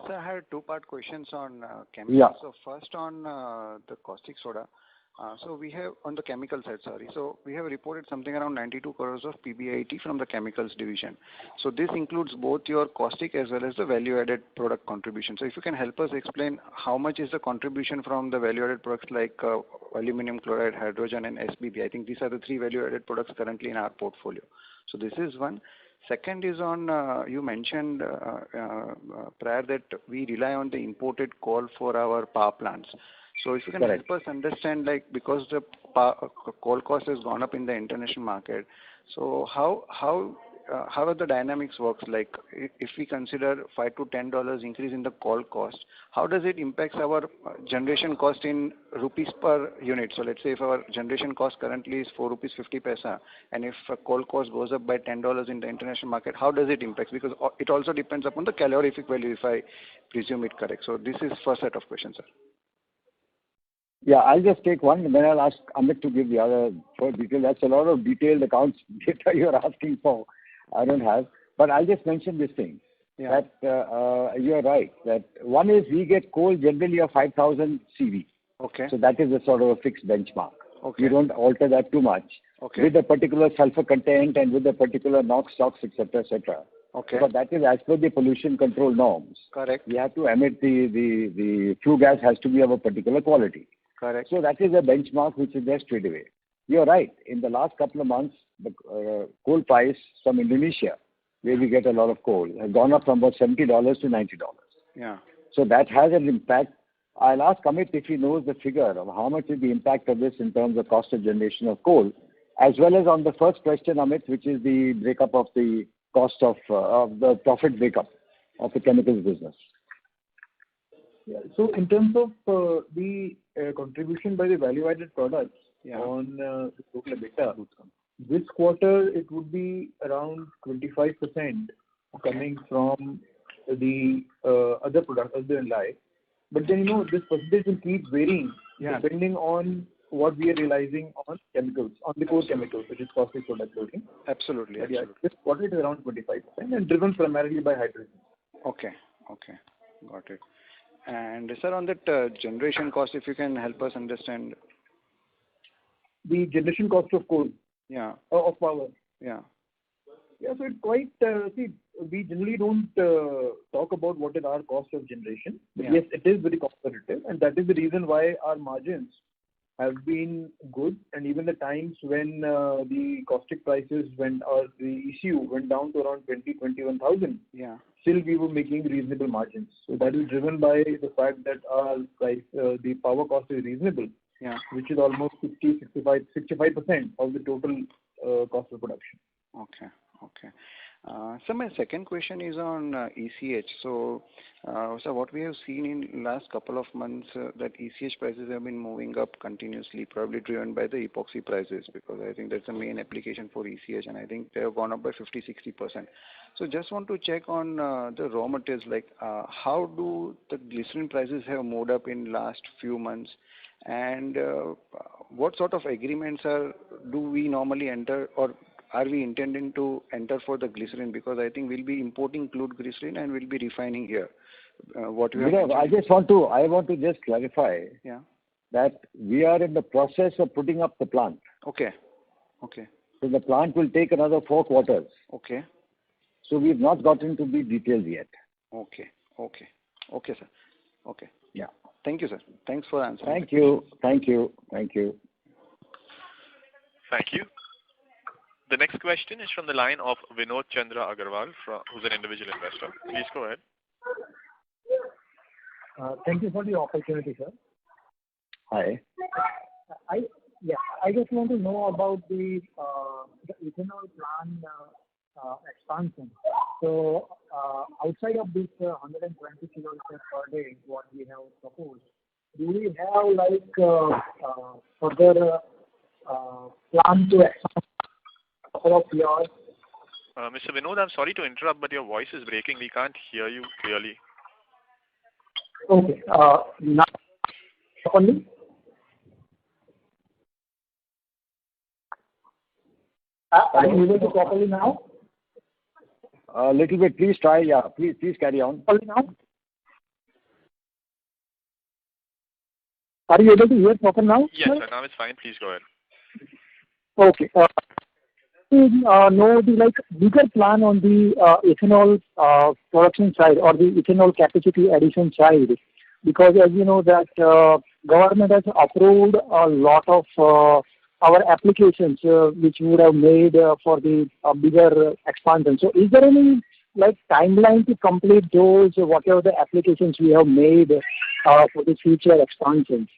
Sir, I have 2-part questions on chemicals. Yeah. So first on the caustic soda. So we have on the chemical side, sorry. So we have reported something around 92 crores of PBIT from the chemicals division. So this includes both your caustic as well as the value-added product contribution. So if you can help us explain how much is the contribution from the value-added products like aluminum chloride, hydrogen, and SBB. I think these are the three value-added products currently in our portfolio. So this is one. Second is on, you mentioned prior that we rely on the imported coal for our power plants. So if you can Correct. help us understand, like, because the coal cost has gone up in the international market, so how are the dynamics works? Like, if we consider $5 to $10 increase in the coal cost, how does it impact our generation cost in rupees per unit? So let's say if our generation cost currently is 4 rupees 50 paisa, and if coal cost goes up by $10 in the international market, how does it impact? Because it also depends upon the calorific value, if I presume it correct. So this is first set of questions, sir. Yeah, I'll just take one, and then I'll ask Amit to give the other for detail. That's a lot of detailed accounts data you're asking for. I don't have, but I'll just mention this thing. Yeah. That you're right. That one is we get coal generally of 5,000 CV. Okay. So that is a sort of a fixed benchmark. Okay. You don't alter that too much. Okay. With a particular sulfur content and with a particular NOx, SOx, etc., etc. Okay. But that is as per the pollution control norms. Correct. We have to emit the flue gas has to be of a particular quality. Correct. So that is a benchmark which is there straight away. You're right. In the last couple of months, the coal price from Indonesia, where we get a lot of coal, has gone up from about $70 to $90. Yeah. So that has an impact. I'll ask Amit if he knows the figure of how much is the impact of this in terms of cost of generation of coal, as well as on the first question, Amit, which is the breakup of the cost of the profit breakup of the chemicals business. Yeah. So in terms of the contribution by the value-added products on the total EBITDA, this quarter it would be around 25% coming from the other products other than lye. But then, this percentage will keep varying depending on what we are realizing on chemicals, on the core chemicals, which is caustic soda coating. Absolutely. Yeah, this quarter it is around 25% and driven primarily by hydrogen. Okay. Got it. And sir, on that generation cost, if you can help us understand. The generation cost of coal. Yeah. Of power. Yeah. Yeah, so it's quite, we generally don't talk about what is our cost of generation. But yes, it is very competitive, and that is the reason why our margins have been good. And even the times when the caustic prices went, or the ECU went down to around 21,000, still we were making reasonable margins. So that is driven by the fact that our price, the power cost is reasonable, which is almost 65% of the total cost of production. Okay. So my second question is on ECH. So what we have seen in last couple of months that ECH prices have been moving up continuously, probably driven by the epoxy prices, because I think that's the main application for ECH, and I think they have gone up by 50-60%. So just want to check on the raw materials, like how do the glycerin prices have moved up in last few months, and what sort of agreements do we normally enter, or are we intending to enter for the glycerin? Because I think we'll be importing crude glycerin and we'll be refining here. I want to just clarify that we are in the process of putting up the plant. Okay. So the plant will take another 4 quarters. Okay. So we've not gotten to the details yet. Okay, sir. Okay. Yeah. Thank you, sir. Thanks for answering. Thank you. Thank you. The next question is from the line of Vinod Chandra Agarwal, who's an individual investor. Please go ahead. Thank you for the opportunity, sir. Hi. I just want to know about the ethanol plant expansion. So outside of this 120 kiloliters per day, what we have proposed, do we have further plan to expand? Mr. Vinod, I'm sorry to interrupt, but your voice is breaking. We can't hear you clearly. Okay. Now, only? Are you able to properly now? A little bit. Please try. Yeah. Please carry on. Properly now? Are you able to hear proper now? Yes, sir. Now it's fine. Please go ahead. Okay. Know the bigger plan on the ethanol production side or the ethanol capacity addition side, because as you know that government has approved a lot of our applications which would have made for the bigger expansion. So is there any timeline to complete those, whatever the applications we have made for the future expansions?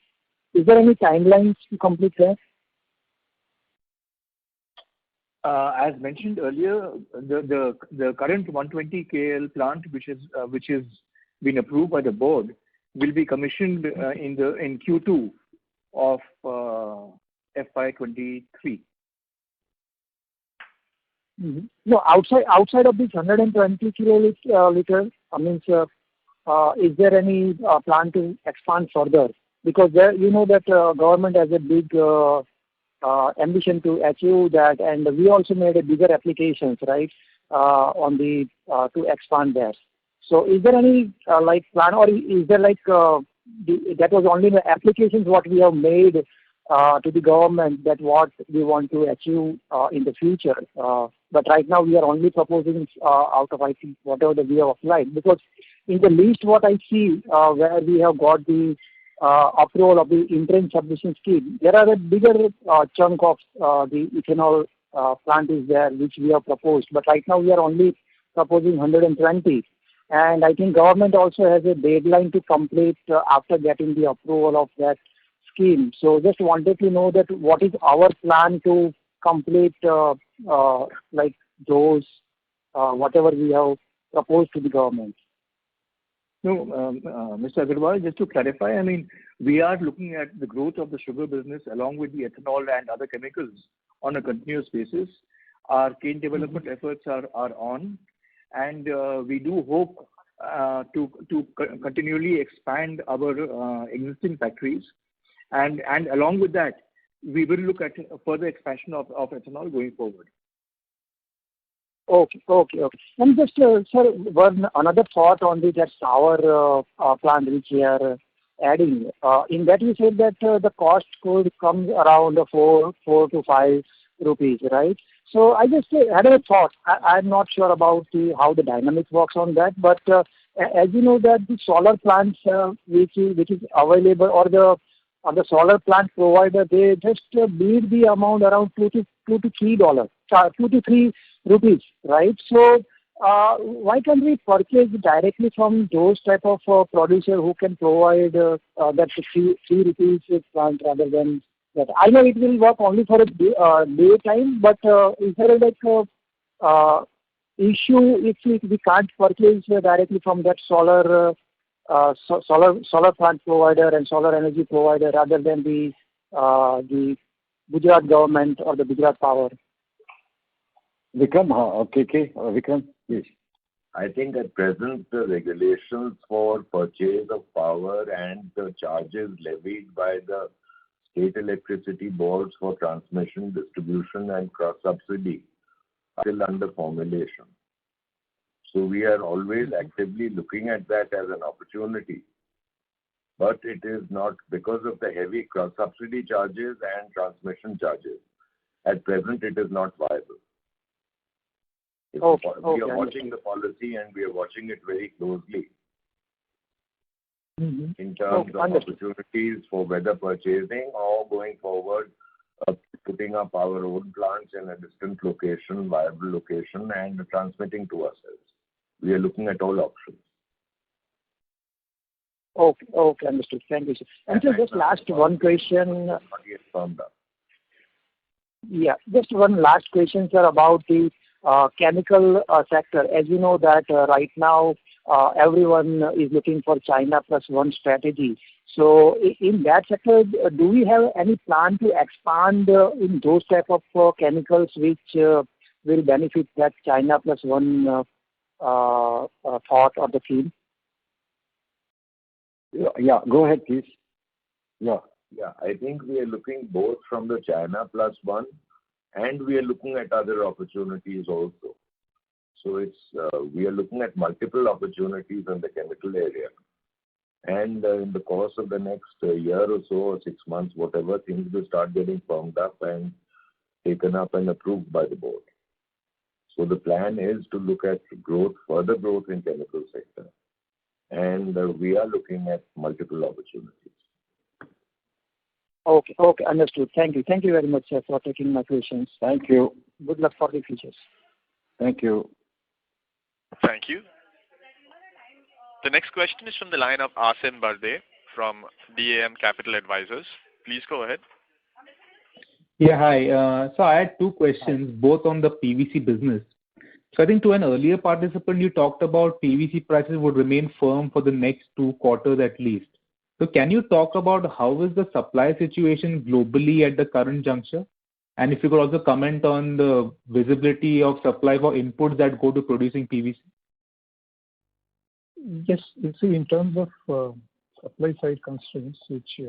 Is there any timelines to complete that? As mentioned earlier, the current 120 KL plant, which is been approved by the board, will be commissioned in Q2 of FY23. Mm-hmm. No, outside of this 120 kiloliter, is there any plan to expand further? Because there, you know that government has a big ambition to achieve that, and we also made a bigger applications, right, on the to expand there. So, is there any plan, or is there that was only the applications what we have made to the government, that what we want to achieve in the future? But right now we are only proposing out of, I think, whatever that we have applied, because in the list what I see where we have got the approval of the interim submission scheme, there are a bigger chunk of the ethanol plant is there which we have proposed, but right now we are only proposing 120, and I think government also has a deadline to complete after getting the approval of that scheme. So just wanted to know that what is our plan to complete those whatever we have proposed to the government. No, Mr. Agarwal, just to clarify, we are looking at the growth of the sugar business along with the ethanol and other chemicals on a continuous basis. Our cane development efforts are on, and we do hope to continually expand our existing factories, and along with that, we will look at further expansion of ethanol going forward. Okay. And just, sir, another thought on that sour plant which we are adding. In that you said that the cost could come around 4 to 5 rupees, right? So I just had a thought. I'm not sure about how the dynamics works on that, but as you know that the solar plants which is available, or the solar plant provider, they just bid the amount around $2 to $3 rupees, right? So why can't we purchase directly from those type of producer who can provide that 3 rupees plant rather than that? I know it will work only for a daytime, but is there a issue if we can't purchase directly from that solar plant provider and solar energy provider rather than the Gujarat government or the Gujarat Power? Vikram, okay, Vikram, please. I think at present the regulations for purchase of power and the charges levied by the state electricity boards for transmission, distribution and cross-subsidy are still under formulation. So we are always actively looking at that as an opportunity. But it is not, because of the heavy cross-subsidy charges and transmission charges. At present it is not viable. We are watching the policy, and we are watching it very closely in terms of opportunities for whether purchasing or going forward putting up our own plants in a distant location, viable location, and transmitting to ourselves. We are looking at all options. Okay, understood. Thank you, sir. And so just last one question. Not yet firmed up. Yeah, just one last question, sir, about the chemical sector. As you know that right now everyone is looking for China plus one strategy. So in that sector, do we have any plan to expand in those type of chemicals which will benefit that China plus one thought or the theme? Yeah, go ahead, please. Yeah, I think we are looking both from the China plus one, and we are looking at other opportunities also. So we are looking at multiple opportunities in the chemical area. And in the course of the next year or so, or 6 months, whatever, things will start getting firmed up and taken up and approved by the board. So the plan is to look at growth, further growth in chemical sector. And we are looking at multiple opportunities. Okay, understood. Thank you. Thank you very much, sir, for taking my questions. Thank you. Good luck for the futures. Thank you. Thank you. The next question is from the line of Asim Barde from DAM Capital Advisors. Please go ahead. Yeah, hi. So I had two questions, both on the PVC business. So I think to an earlier participant, you talked about PVC prices would remain firm for the next 2 quarters at least. So can you talk about how is the supply situation globally at the current juncture? And if you could also comment on the visibility of supply for inputs that go to producing PVC. Yes, you see, in terms of supply side constraints, which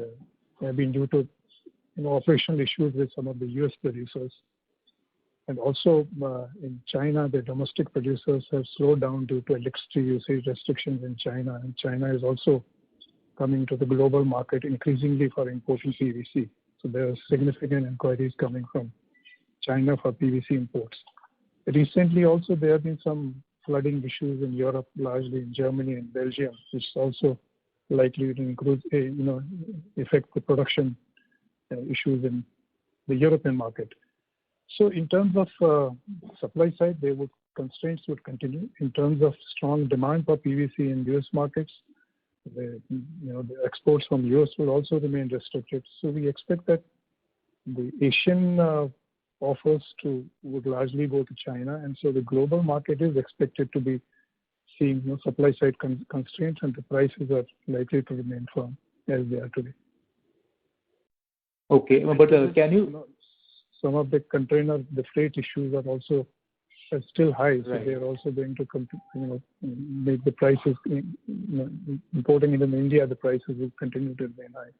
have been due to operational issues with some of the US producers, and also in China, the domestic producers have slowed down due to electricity usage restrictions in China, and China is also coming to the global market increasingly for importing PVC. So there are significant inquiries coming from China for PVC imports. Recently also there have been some flooding issues in Europe, largely in Germany and Belgium, which is also likely to affect the production issues in the European market. So in terms of supply side, constraints would continue. In terms of strong demand for PVC in US markets, the exports from US will also remain restricted. So we expect that the Asian offers would largely go to China, and so the global market is expected to be seeing supply side constraints, and the prices are likely to remain firm as they are today. Okay, but can you? Some of the freight issues are also still high, so they are also going to make the prices, importing it in India, the prices will continue to remain high.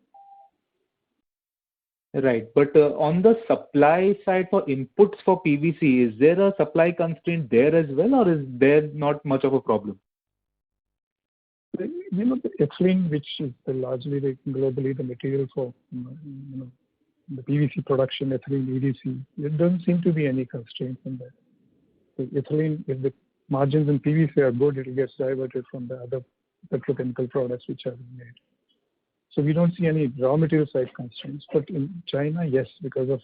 Right, but on the supply side for inputs for PVC, is there a supply constraint there as well, or is there not much of a problem? The ethylene, which is largely globally the material for the PVC production, ethylene, EDC, there doesn't seem to be any constraints in that. The ethylene, if the margins in PVC are good, it gets diverted from the other petrochemical products which are made. So we don't see any raw material side constraints. But in China, yes, because of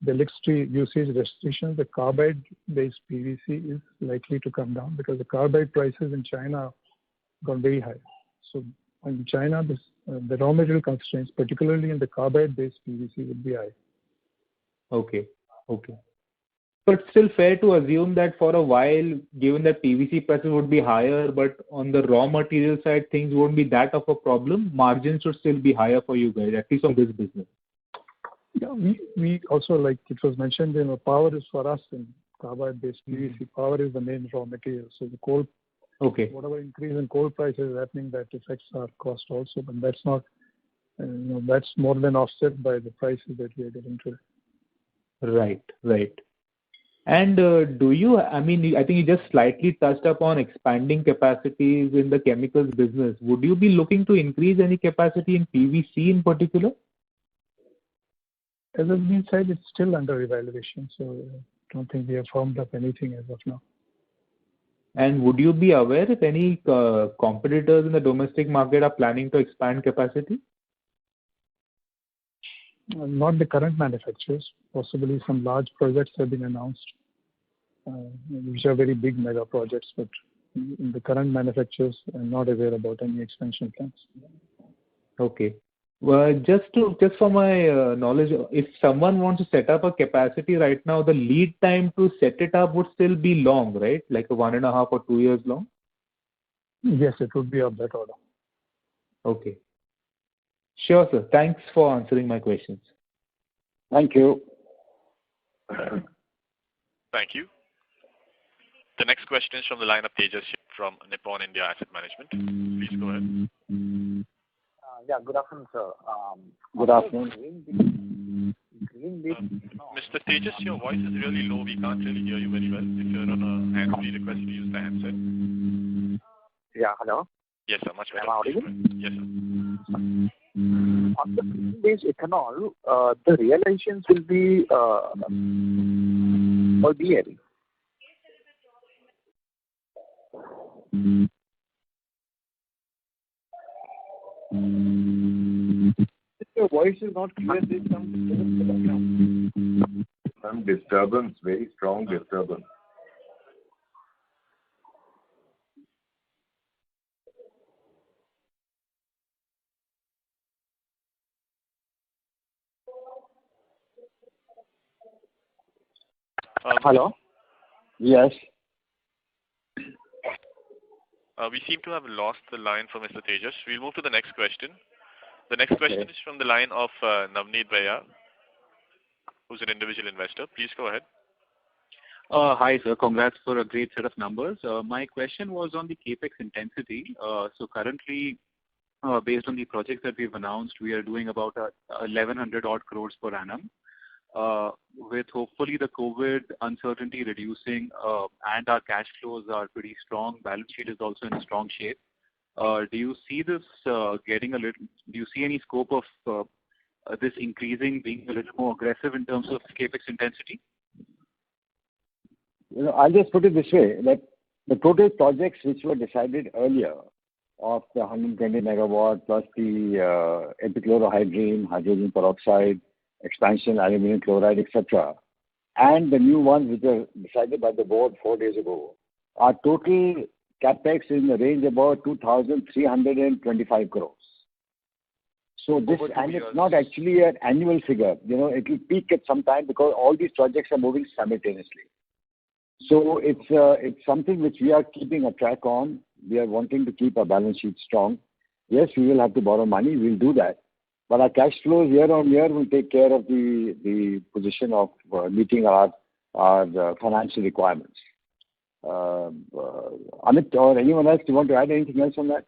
the electricity usage restrictions, the carbide-based PVC is likely to come down because the carbide prices in China have gone very high. So in China, the raw material constraints, particularly in the carbide-based PVC, would be high. Okay. So it's still fair to assume that for a while, given that PVC prices would be higher, but on the raw material side, things won't be that of a problem. Margins should still be higher for you guys, at least on this business. Yeah, we also, like it was mentioned, power is for us in carbide-based PVC. Power is the main raw material. So the coal, whatever increase in coal prices is happening, that affects our cost also. But that's not, that's more than offset by the prices that we are getting to. Right. And I think you just slightly touched upon expanding capacities in the chemicals business. Would you be looking to increase any capacity in PVC in particular? As has been said, it's still under evaluation, so I don't think we have formed up anything as of now. And would you be aware if any competitors in the domestic market are planning to expand capacity? Not the current manufacturers. Possibly some large projects have been announced, which are very big mega projects, but in the current manufacturers, I'm not aware about any expansion plans. Okay. Well, just for my knowledge, if someone wants to set up a capacity right now, the lead time to set it up would still be long, right? Like 1.5 or 2 years long? Yes, it would be of that order. Okay. Sure, sir. Thanks for answering my questions. Thank you. Thank you. The next question is from the line of Tejas from Nippon India Asset Management. Please go ahead. Yeah, good afternoon, sir. Good afternoon. Mr. Tejas, your voice is really low. We can't really hear you very well. If you're on a hands-free, request to use the handset. Yeah, hello. Yes, sir. Much better. Am I audible? Yes, sir. On the green-based ethanol, the realizations will be or BL. Your voice is not clear. There's Some disturbance, very strong disturbance. Hello? Yes. We seem to have lost the line from Mr. Tejas. We'll move to the next question. The next question is from the line of Navneet Bhaiya, who's an individual investor. Please go ahead. Hi, sir. Congrats for a great set of numbers. My question was on the capex intensity. So currently, based on the projects that we've announced, we are doing about 1,100 odd crores per annum. With hopefully the COVID uncertainty reducing and our cash flows are pretty strong, balance sheet is also in a strong shape. Do you see this getting a little? Do you see any scope of this increasing, being a little more aggressive in terms of capex intensity? I'll just put it this way, that the total projects which were decided earlier of the 120 megawatt plus the epichlorohydrin, hydrogen peroxide, expansion, aluminum chloride, etc., and the new ones which were decided by the board 4 days ago, our total capex is in the range about 2,325 crores. So this, and it's not actually an annual figure. It will peak at some time because all these projects are moving simultaneously. So it's something which we are keeping a track on. We are wanting to keep our balance sheet strong. Yes, we will have to borrow money. We'll do that. But our cash flows year on year will take care of the position of meeting our financial requirements. Amit or anyone else, do you want to add anything else on that?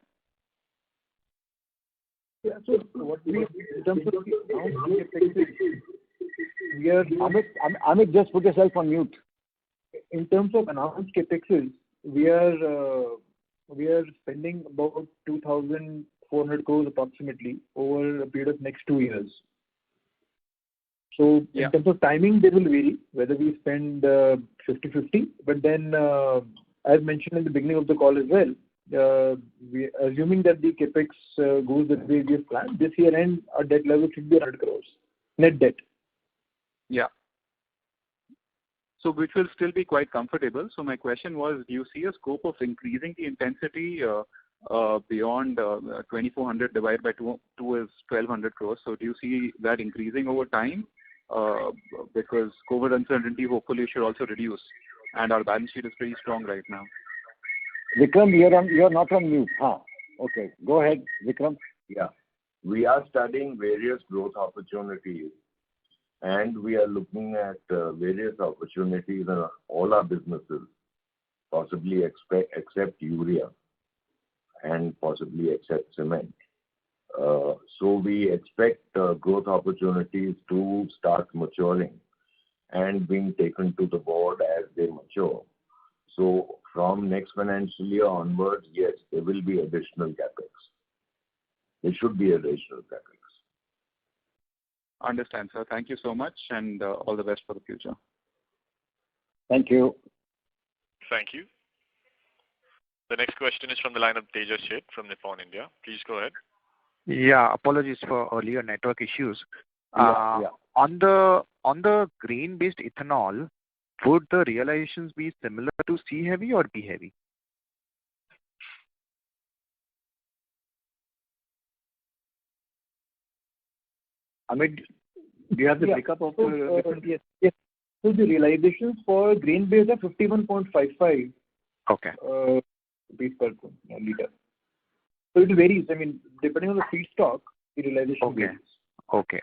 Yeah, so what we in terms of we are Amit, just put yourself on mute. In terms of announced capexes, we are spending about 2,400 crores approximately over a period of next 2 years. So in terms of timing, they will vary whether we spend 50-50. But then, as mentioned in the beginning of the call as well, we assuming that the capex goes the way we have planned, this year end our debt level should be 100 crores net debt. Yeah. So which will still be quite comfortable. So my question was, do you see a scope of increasing the intensity beyond 2,400 divided by 2 is 1,200 crores? So do you see that increasing over time? Because COVID uncertainty hopefully should also reduce, and our balance sheet is pretty strong right now. Vikram, you're not on mute. Okay, go ahead, Vikram. Yeah, we are studying various growth opportunities, and we are looking at various opportunities in all our businesses, possibly except urea and possibly except cement. So we expect growth opportunities to start maturing and being taken to the board as they mature. So from next financial year onwards, yes, there will be additional capex. There should be additional capex. Understand, sir. Thank you so much, and all the best for the future. Thank you. Thank you. The next question is from the line of Tejas Sheth from Nippon India. Please go ahead. Yeah, apologies for earlier network issues. Yeah. On the grain-based ethanol, would the realizations be similar to C heavy or B heavy? Amit, do you have the breakup of the different? Yes. So the realizations for grain-based are 51.55. Okay. Rupees per liter. So it varies. I mean, depending on the feedstock, the realization varies. Okay.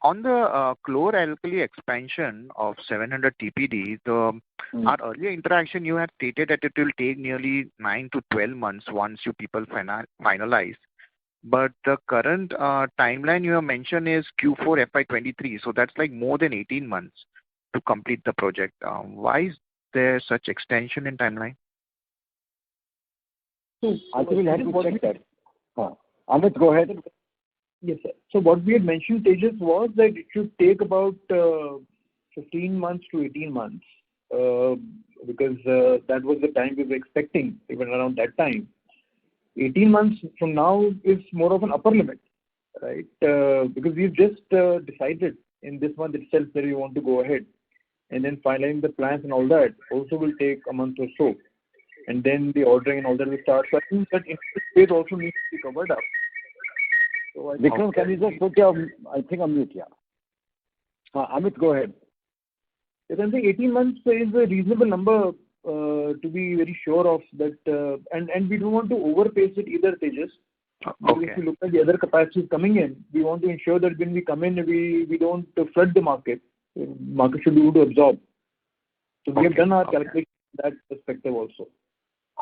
On the chlor-alkali expansion of 700 TPD, our earlier interaction, you had stated that it will take nearly 9 to 12 months once you people finalize. But the current timeline you have mentioned is Q4 FY23. So that's like more than 18 months to complete the project. Why is there such extension in timeline? I think we'll have to check that. Amit, go ahead. Yes, sir. So what we had mentioned, Tejas, was that it should take about 15 months to 18 months because that was the time we were expecting, even around that time. 18 months from now is more of an upper limit, right? Because we've just decided in this month itself that we want to go ahead. And then finalizing the plans and all that also will take a month or so. And then the ordering and all that will start. So I think that interest rate also needs to be covered up. So Vikram, can you just put your, I think, on mute, yeah. Amit, go ahead. Yes, I think 18 months is a reasonable number to be very sure of that. And we don't want to overpace it either, Tejas. Okay. If you look at the other capacities coming in, we want to ensure that when we come in, we don't flood the market. The market should be able to absorb. So we have done our calculation in that perspective also.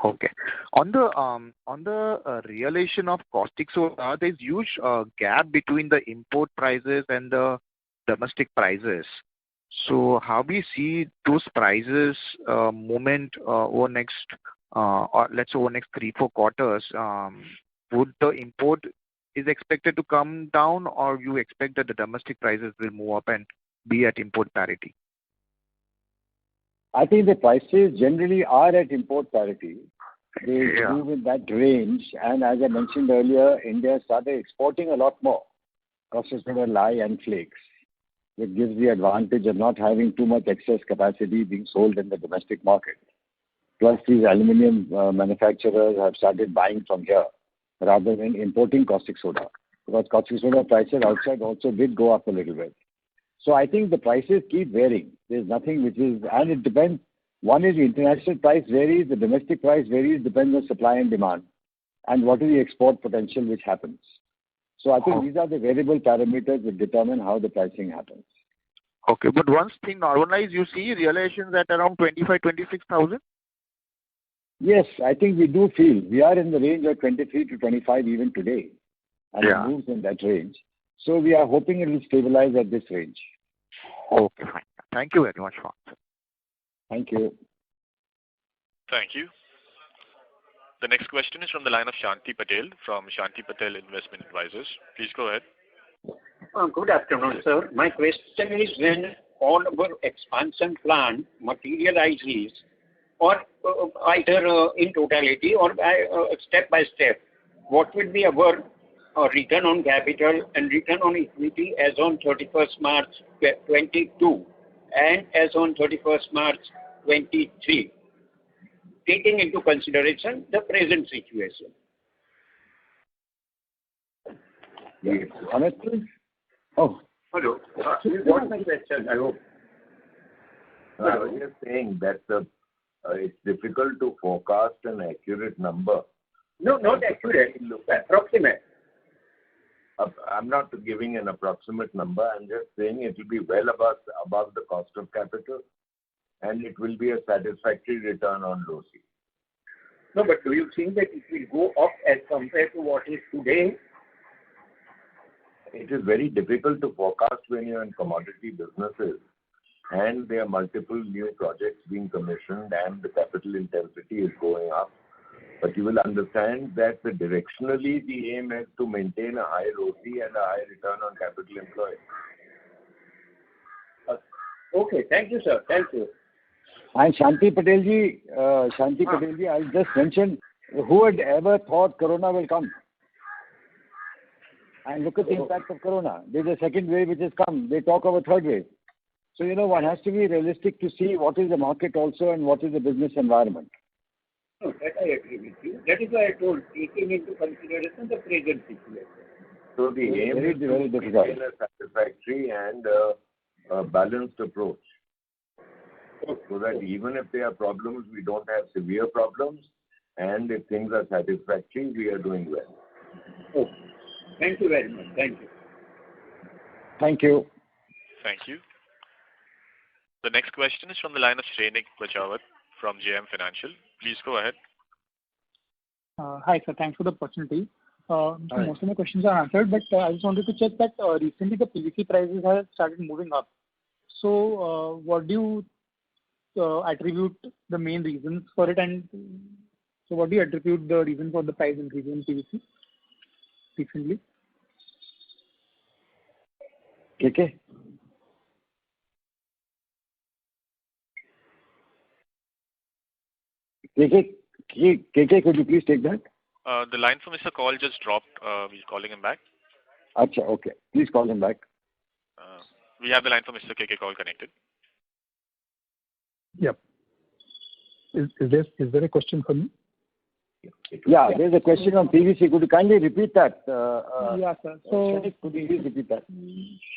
Okay. On the realization of caustic soda, there's huge gap between the import prices and the domestic prices. So how we see those prices movement over next, or let's say over next 3-4 quarters, would the import is expected to come down, or you expect that the domestic prices will move up and be at import parity? I think the prices generally are at import parity. They move in that range. And as I mentioned earlier, India started exporting a lot more caustic soda, lye and flakes, which gives the advantage of not having too much excess capacity being sold in the domestic market. Plus, these aluminium manufacturers have started buying from here rather than importing caustic soda, because caustic soda prices outside also did go up a little bit. So I think the prices keep varying. There's nothing which is, and it depends. One is the international price varies, the domestic price varies, depends on supply and demand, and what is the export potential which happens. So I think these are the variable parameters that determine how the pricing happens. Okay, but once things normalize, you see realizations at around 25,000-26,000? Yes, I think we do feel we are in the range of 23 to 25 even today, and it moves in that range. So we are hoping it will stabilize at this range. Okay, fine. Thank you very much for answering. Thank you. Thank you. The next question is from the line of Shanti Patel from Shanti Patel Investment Advisors. Please go ahead. Good afternoon, sir. My question is, when all our expansion plan materializes, or either in totality or step by step, what will be our return on capital and return on equity as on 31st March 22 and as on 31st March 23, taking into consideration the present situation? Yes. Amit, please. Oh. Hello. What's my question? I hope. I was just saying that it's difficult to forecast an accurate number. No, not accurate. Approximate. I'm not giving an approximate number. I'm just saying it will be well above the cost of capital, and it will be a satisfactory return on ROCE. No, but do you think that it will go up as compared to what is today? It is very difficult to forecast when you're in commodity businesses and there are multiple new projects being commissioned and the capital intensity is going up. But you will understand that directionally the aim is to maintain a high ROCE and a high return on capital employed. Okay, thank you, sir. Thank you. And Shanti Patelji, I'll just mention, who had ever thought Corona will come? And look at the impact of Corona. There's a second wave which has come. They talk of a third wave. So, one has to be realistic to see what is the market also and what is the business environment. No, that I agree with you. That is why I told, taking into consideration the present situation. So the aim is to maintain a satisfactory and a balanced approach. So that even if there are problems, we don't have severe problems, and if things are satisfactory, we are doing well. Okay. Thank you very much. Thank you. Thank you. Thank you. The next question is from the line of Shrenik Bachawat from JM Financial. Please go ahead. Hi, sir. Thanks for the opportunity. Most of my questions are answered, but I just wanted to check that recently the PVC prices have started moving up. So, what do you attribute the main reasons for it, and So what do you attribute the reason for the price increase in PVC recently? KK? KK, could you please take that? The line for Mr. Call just dropped. We're calling him back. Acha, okay. Please call him back. We have the line for Mr. KK Call connected. Yep. Is there a question for me? Yeah, there's a question on PVC. Could you kindly repeat that? Yeah, sir. So could you please repeat that?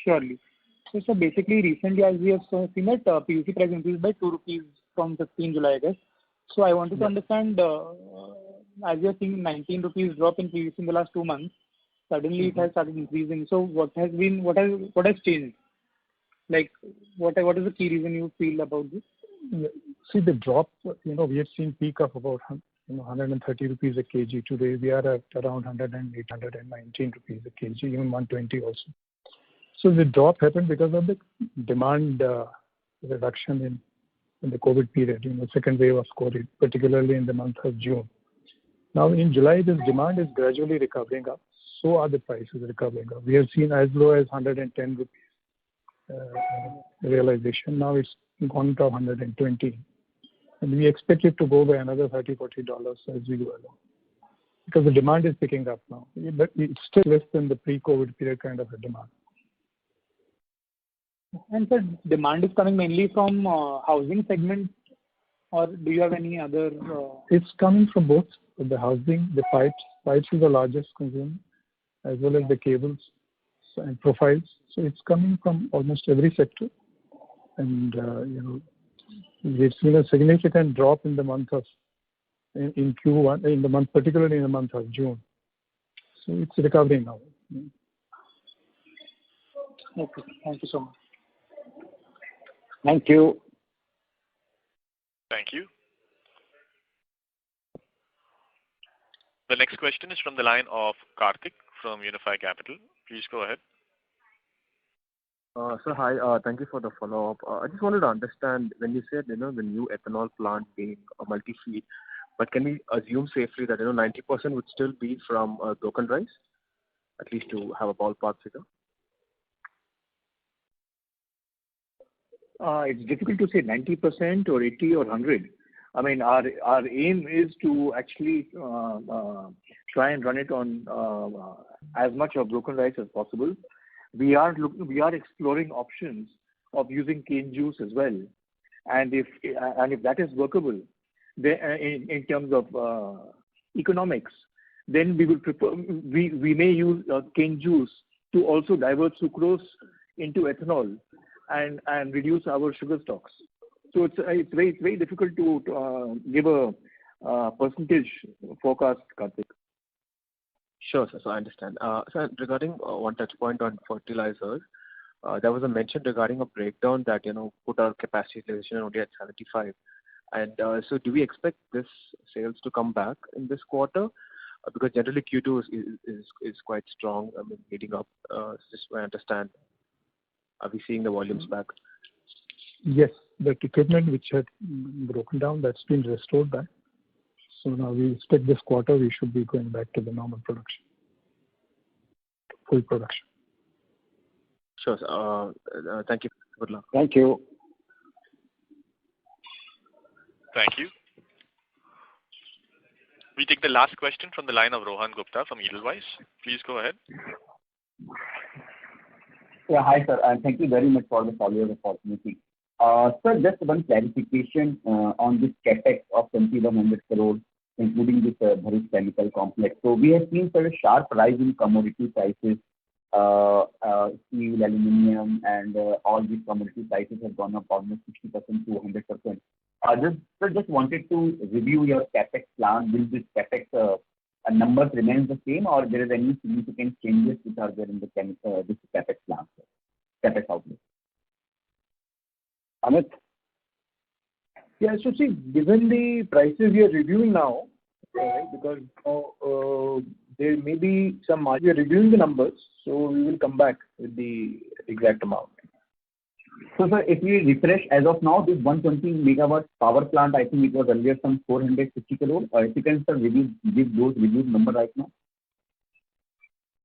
Surely. So basically, recently, as we have seen that PVC price increased by 2 rupees from 15 July, I guess. So I wanted to understand, as we are seeing 19 rupees drop in PVC in the last 2 months, suddenly it has started increasing. So what has changed? Like, what is the key reason you feel about this? Yeah. See the drop. We had seen peak of about 130 rupees a kg. Today we are at around 108, 119 rupees a kg, even 120 also. So the drop happened because of the demand reduction in the COVID period, second wave of COVID, particularly in the month of June. Now in July, this demand is gradually recovering up. So are the prices recovering up. We have seen as low as 110 rupees realization. Now it's gone to 120. And we expect it to go by another $30, $40 as we go along. Because the demand is picking up now. But it's still less than the pre-COVID period kind of a demand. And sir, demand is coming mainly from housing segment, or do you have any other? It's coming from both the housing, the pipes. Pipes is the largest consumer, as well as the cables and profiles. So it's coming from almost every sector. And we've seen a significant drop in the month of in Q1, particularly in the month of June. So it's recovering now. Okay, thank you so much. Thank you. Thank you. The next question is from the line of Karthik from Unifi Capital. Please go ahead. Sir, hi. Thank you for the follow-up. I just wanted to understand when you said, the new ethanol plant being a multi-feed, but can we assume safely that, 90% would still be from broken rice, at least to have a ballpark figure? It's difficult to say 90% or 80 or 100. I mean, our aim is to actually try and run it on as much of broken rice as possible. We are exploring options of using cane juice as well, and if that is workable, then in terms of economics, then we will prefer we may use cane juice to also divert sucrose into ethanol and reduce our sugar stocks. So it's very difficult to give a percentage forecast, Karthik. Sure, sir. So I understand. Sir, regarding one touch point on fertilizers, there was a mention regarding a breakdown that, put our capacity utilization only at 75. And so do we expect this sales to come back in this quarter? Because generally Q2 is quite strong, leading up. Just so I understand, are we seeing the volumes back? Yes, the equipment which had broken down, that's been restored back. So now we expect this quarter we should be going back to the normal production, full production. Sure, sir. Thank you. Good luck. Thank you. Thank you. We take the last question from the line of Rohan Gupta from Edelweiss. Please go ahead. Yeah, hi sir, and thank you very much for the follow-up opportunity. Sir, just one clarification on this capex of 2,100 crores, including this Bharuch Chemical Complex. So we have seen such a sharp rise in commodity prices, steel, aluminium, and all these commodity prices have gone up almost 60% to 100%. Just wanted to review your capex plan. Will this capex numbers remain the same, or there is any significant changes which are there in the this capex plan, capex outlook? Amit? Yeah, so see, given the prices we are reviewing now, right, because there may be some margin. We are reviewing the numbers, so we will come back with the exact amount. So, sir, if we refresh as of now, this 120 megawatt power plant, I think it was earlier some 450 crore. If you can, sir, give those reviewed number right now.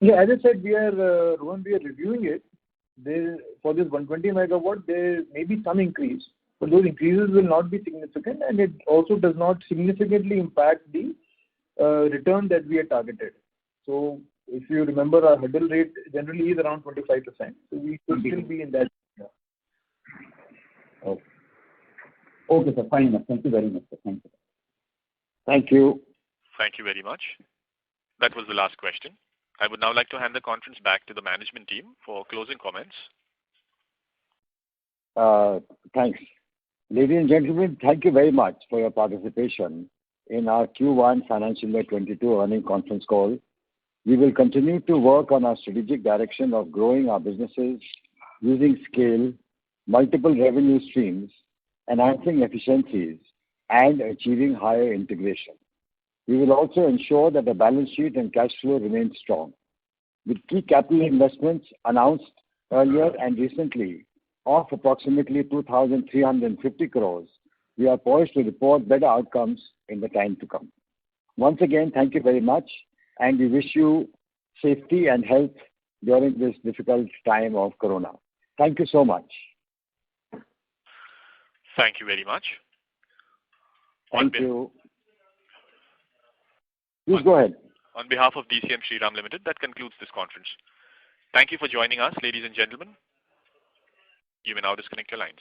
Yeah, as I said, Rohan, we are reviewing it. For this 120 megawatt, there may be some increase, but those increases will not be significant, and it also does not significantly impact the return that we are targeted. So if you remember, our hurdle rate generally is around 25%. So we should still be in that. Okay. Okay, sir. Fine enough. Thank you very much, sir. Thank you. Thank you. Thank you very much. That was the last question. I would now like to hand the conference back to the management team for closing comments. Thanks. Ladies and gentlemen, thank you very much for your participation in our Q1 financial year 22 earnings conference call. We will continue to work on our strategic direction of growing our businesses, using scale, multiple revenue streams, enhancing efficiencies, and achieving higher integration. We will also ensure that the balance sheet and cash flow remain strong. With key capital investments announced earlier and recently of approximately 2,350 crores, we are poised to report better outcomes in the time to come. Once again, thank you very much, and we wish you safety and health during this difficult time of Corona. Thank you so much. Thank you very much. Thank you. Please go ahead. On behalf of DCM Shriram Limited, that concludes this conference. Thank you for joining us, ladies and gentlemen. You may now disconnect your lines.